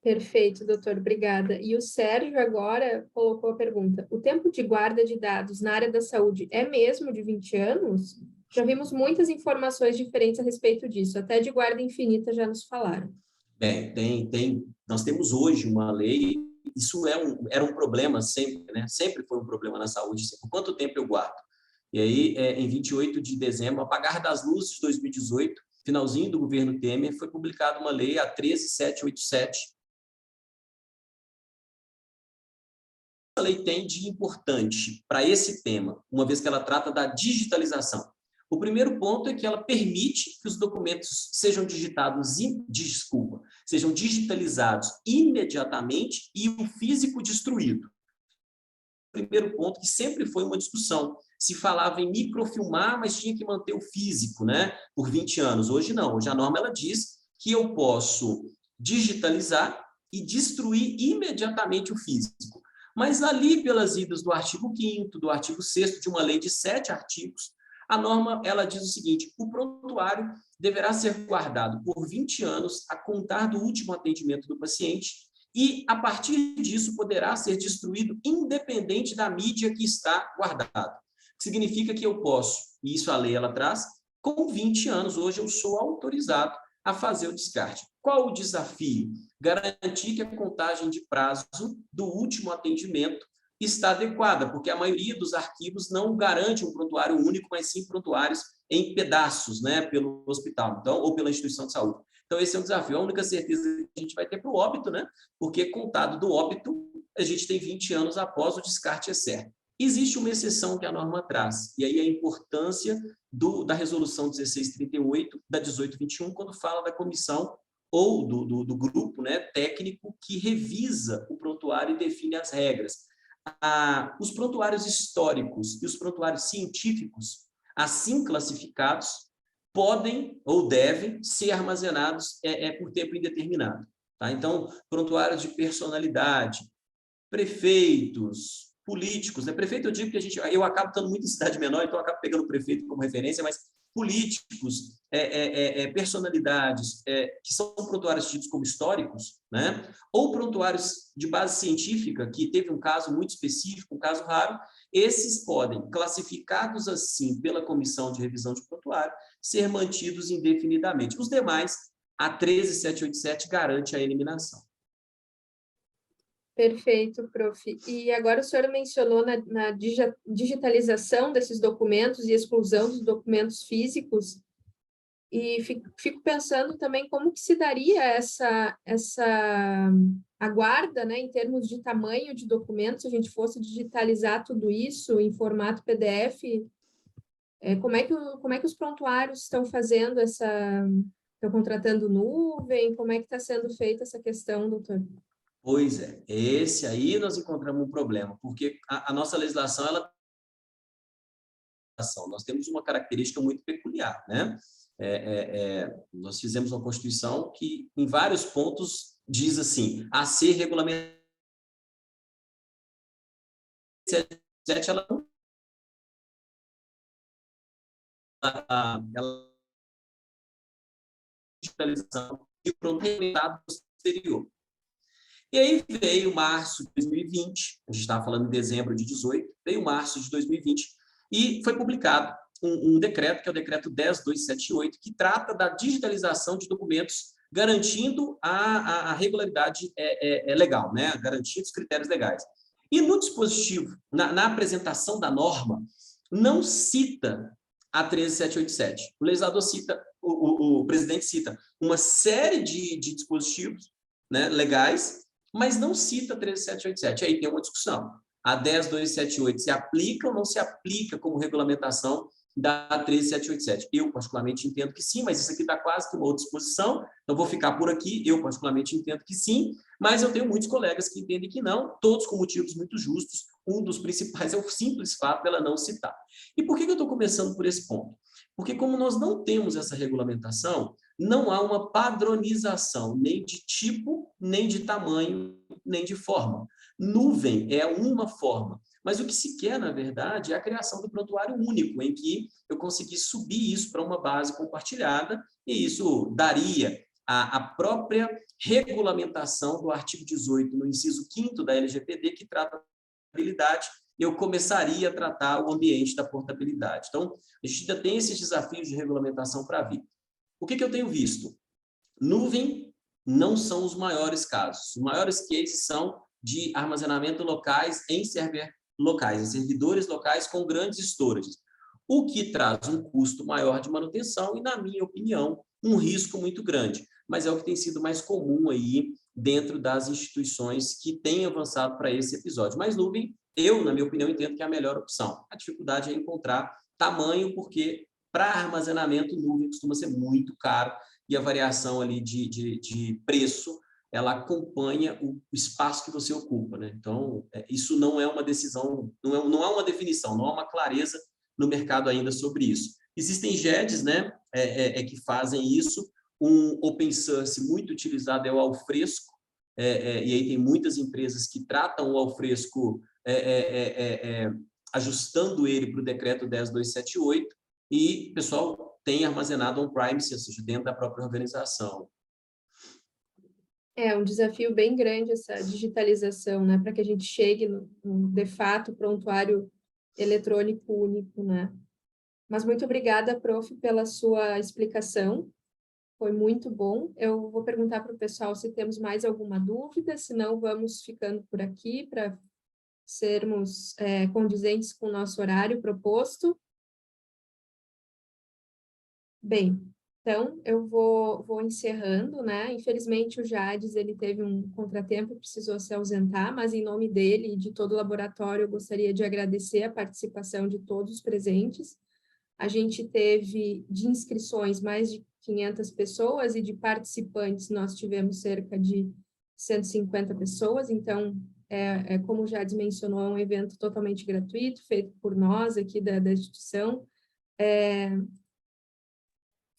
Perfeito, doutor, obrigada. E o Sérgio agora colocou a pergunta: o tempo de guarda de dados na área da saúde é mesmo de 20 anos? Já vimos muitas informações diferentes a respeito disso, até de guarda infinita já nos falaram. Bem, nós temos hoje uma lei, isso era um problema sempre, né? Sempre foi um problema na saúde, por quanto tempo eu guardo? E aí, em 28 de dezembro, apagar das luzes de 2018, finalzinho do governo Temer, foi publicada uma lei, a 13787. A lei tem de importante para esse tema, uma vez que ela trata da digitalização? O primeiro ponto é que ela permite que os documentos sejam sejam digitalizados imediatamente e o físico destruído. O primeiro ponto que sempre foi uma discussão. Se falava em microfilmar, mas tinha que manter o físico, né? Por 20 anos. Hoje não. Hoje a norma ela diz que eu posso digitalizar e destruir imediatamente o físico. Mas ali, pelas idas do artigo 5º, do artigo 6º, de uma lei de 7 artigos, a norma ela diz o seguinte: o prontuário deverá ser guardado por 20 anos a contar do último atendimento do paciente e, a partir disso, poderá ser destruído independente da mídia que está guardado. Significa que eu posso, e isso a lei ela traz, com 20 anos, hoje eu sou autorizado a fazer o descarte. Qual o desafio? Garantir que a contagem de prazo do último atendimento está adequada, porque a maioria dos arquivos não garante um prontuário único, mas sim prontuários em pedaços, né, pelo hospital, então, ou pela instituição de saúde. Então, esse é um desafio. A única certeza que a gente vai ter para o óbito, né, porque contado do óbito, a gente tem 20 anos após o descarte é certo. Existe uma exceção que a norma traz, e aí a importância da resolução 1638, da 1821, quando fala da comissão ou do grupo, né, técnico que revisa o prontuário e define as regras. Os prontuários históricos e os prontuários científicos, assim classificados, podem ou devem ser armazenados por tempo indeterminado. Tá? Então, prontuários de personalidade, prefeitos, políticos, né? Prefeito, eu digo que eu acabo estando muito em cidade menor, então eu acabo pegando o prefeito como referência, mas políticos, personalidades, que são prontuários tidos como históricos, né? Ou prontuários de base científica, que teve um caso muito específico, um caso raro, esses podem, classificados assim pela Comissão de Revisão de Prontuário, ser mantidos indefinidamente. Os demais, a 13787 garante a eliminação. Perfeito, prof. E agora o senhor mencionou na digitalização desses documentos e exclusão dos documentos físicos. E fico pensando também como que se daria essa a guarda, né, em termos de tamanho de documentos, se a gente fosse digitalizar tudo isso em formato PDF, como é que os prontuários estão fazendo estão contratando nuvem? Como é que está sendo feita essa questão, doutor? Pois é, esse aí nós encontramos um problema, porque a nossa legislação, nós temos uma característica muito peculiar, né? Nós fizemos uma Constituição que, em vários pontos, diz assim, a ser regulamentada, ela não ela digitalização e pronto posterior. E aí veio março de 2020, a gente estava falando em dezembro de 18, veio março de 2020 e foi publicado um decreto, que é o decreto 10.278, que trata da digitalização de documentos, garantindo a regularidade legal, né? Garantindo os critérios legais. E no dispositivo, na apresentação da norma, não cita a 13.787. O legislador cita, o presidente cita uma série de dispositivos, né, legais, mas não cita 13.787. Aí tem uma discussão. A 10.278 se aplica ou não se aplica como regulamentação da 13.787? Eu, particularmente, entendo que sim, mas isso aqui está quase que uma outra disposição, então vou ficar por aqui. Eu, particularmente, entendo que sim, mas eu tenho muitos colegas que entendem que não, todos com motivos muito justos. Um dos principais é o simples fato dela não citar. E por que eu estou começando por esse ponto? Porque como nós não temos essa regulamentação, não há uma padronização nem de tipo, nem de tamanho, nem de forma. Nuvem é uma forma, mas o que se quer, na verdade, é a criação do prontuário único, em que eu consegui subir isso para uma base compartilhada, e isso daria a própria regulamentação do artigo 18, no inciso 5º da LGPD, que trata da portabilidade. Eu começaria a tratar o ambiente da portabilidade. Então, a gente ainda tem esses desafios de regulamentação para vir. O que eu tenho visto? Nuvem não são os maiores casos. Os maiores cases são de armazenamento locais em locais, em servidores locais com grandes storages, o que traz um custo maior de manutenção e, na minha opinião, um risco muito grande. Mas é o que tem sido mais comum aí dentro das instituições que têm avançado para esse episódio. Mas nuvem, eu, na minha opinião, entendo que é a melhor opção. A dificuldade é encontrar tamanho, porque para armazenamento, nuvem costuma ser muito caro e a variação ali de preço, ela acompanha o espaço que você ocupa, né? Então, isso não é uma decisão, não há uma definição, não há uma clareza no mercado ainda sobre isso. Existem GEDs, né, que fazem isso. Um open source muito utilizado é o Alfresco, e aí tem muitas empresas que tratam o Alfresco ajustando ele para o decreto 10.278, e o pessoal tem armazenado on-premise, ou seja, dentro da própria organização. É um desafio bem grande essa digitalização, né, para que a gente chegue de fato, prontuário eletrônico único, né? Mas muito obrigada, prof, pela sua explicação, foi muito bom. Eu vou perguntar para o pessoal se temos mais alguma dúvida, senão vamos ficando por aqui para sermos condizentes com o nosso horário proposto. Bem, então eu vou encerrando, né? Infelizmente o Jades, ele teve um contratempo, precisou se ausentar, mas em nome dele e de todo o laboratório eu gostaria de agradecer a participação de todos os presentes. A gente teve de inscrições mais de 500 pessoas e de participantes nós tivemos cerca de 150 pessoas, então, como o Jades mencionou, é um evento totalmente gratuito, feito por nós aqui da instituição.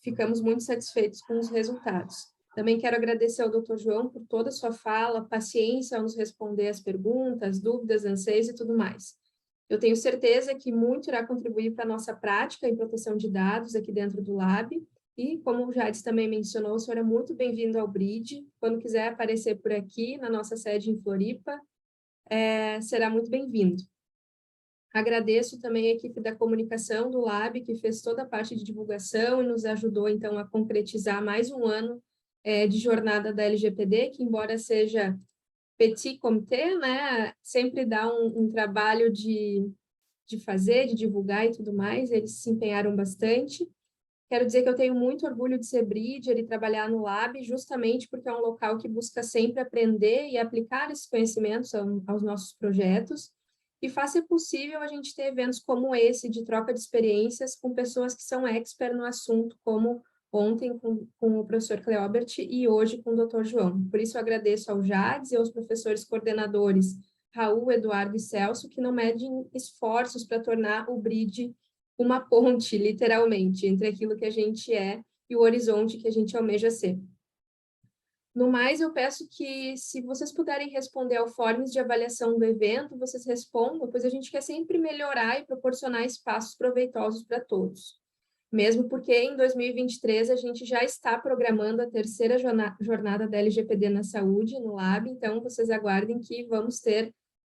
Ficamos muito satisfeitos com os resultados. Também quero agradecer ao Dr. João por toda a sua fala, paciência ao nos responder as perguntas, dúvidas, anseios e tudo mais. Eu tenho certeza que muito irá contribuir para a nossa prática em proteção de dados aqui dentro do Lab. E, como o Jades também mencionou, o senhor é muito bem-vindo ao BRID. Quando quiser aparecer por aqui, na nossa sede em Floripa, será muito bem-vindo. Agradeço também a equipe da comunicação do Lab, que fez toda a parte de divulgação e nos ajudou, então, a concretizar mais um ano de jornada da LGPD, que, embora seja petit comité, né, sempre dá um trabalho de fazer, de divulgar e tudo mais, eles se empenharam bastante. Quero dizer que eu tenho muito orgulho de ser Breeder e trabalhar no Lab, justamente porque é um local que busca sempre aprender e aplicar esses conhecimentos aos nossos projetos, e faz ser possível a gente ter eventos como esse, de troca de experiências com pessoas que são expert no assunto, como ontem com o professor Cleobert e hoje com o Dr. João. Por isso, eu agradeço ao Jades e aos professores coordenadores Raul, Eduardo e Celso, que não medem esforços para tornar o BRID uma ponte, literalmente, entre aquilo que a gente é e o horizonte que a gente almeja ser. No mais, eu peço que, se vocês puderem responder ao forms de avaliação do evento, vocês respondam, pois a gente quer sempre melhorar e proporcionar espaços proveitosos para todos. Mesmo porque em 2023 a gente já está programando a terceira jornada da LGPD na saúde, no Lab, então vocês aguardem que vamos ter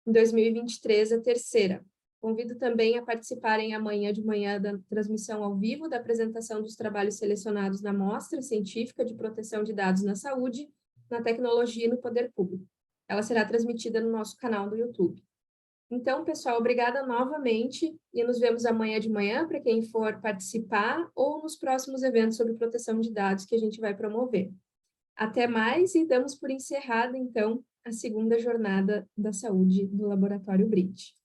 em 2023 a terceira. Convido também a participarem amanhã de manhã da transmissão ao vivo da apresentação dos trabalhos selecionados na Mostra Científica de Proteção de Dados na Saúde, na Tecnologia e no Poder Público. Ela será transmitida no nosso canal do YouTube. Então, pessoal, obrigada novamente e nos vemos amanhã de manhã para quem for participar ou nos próximos eventos sobre proteção de dados que a gente vai promover. Até mais e damos por encerrada, então, a segunda jornada da saúde do Laboratório BRID.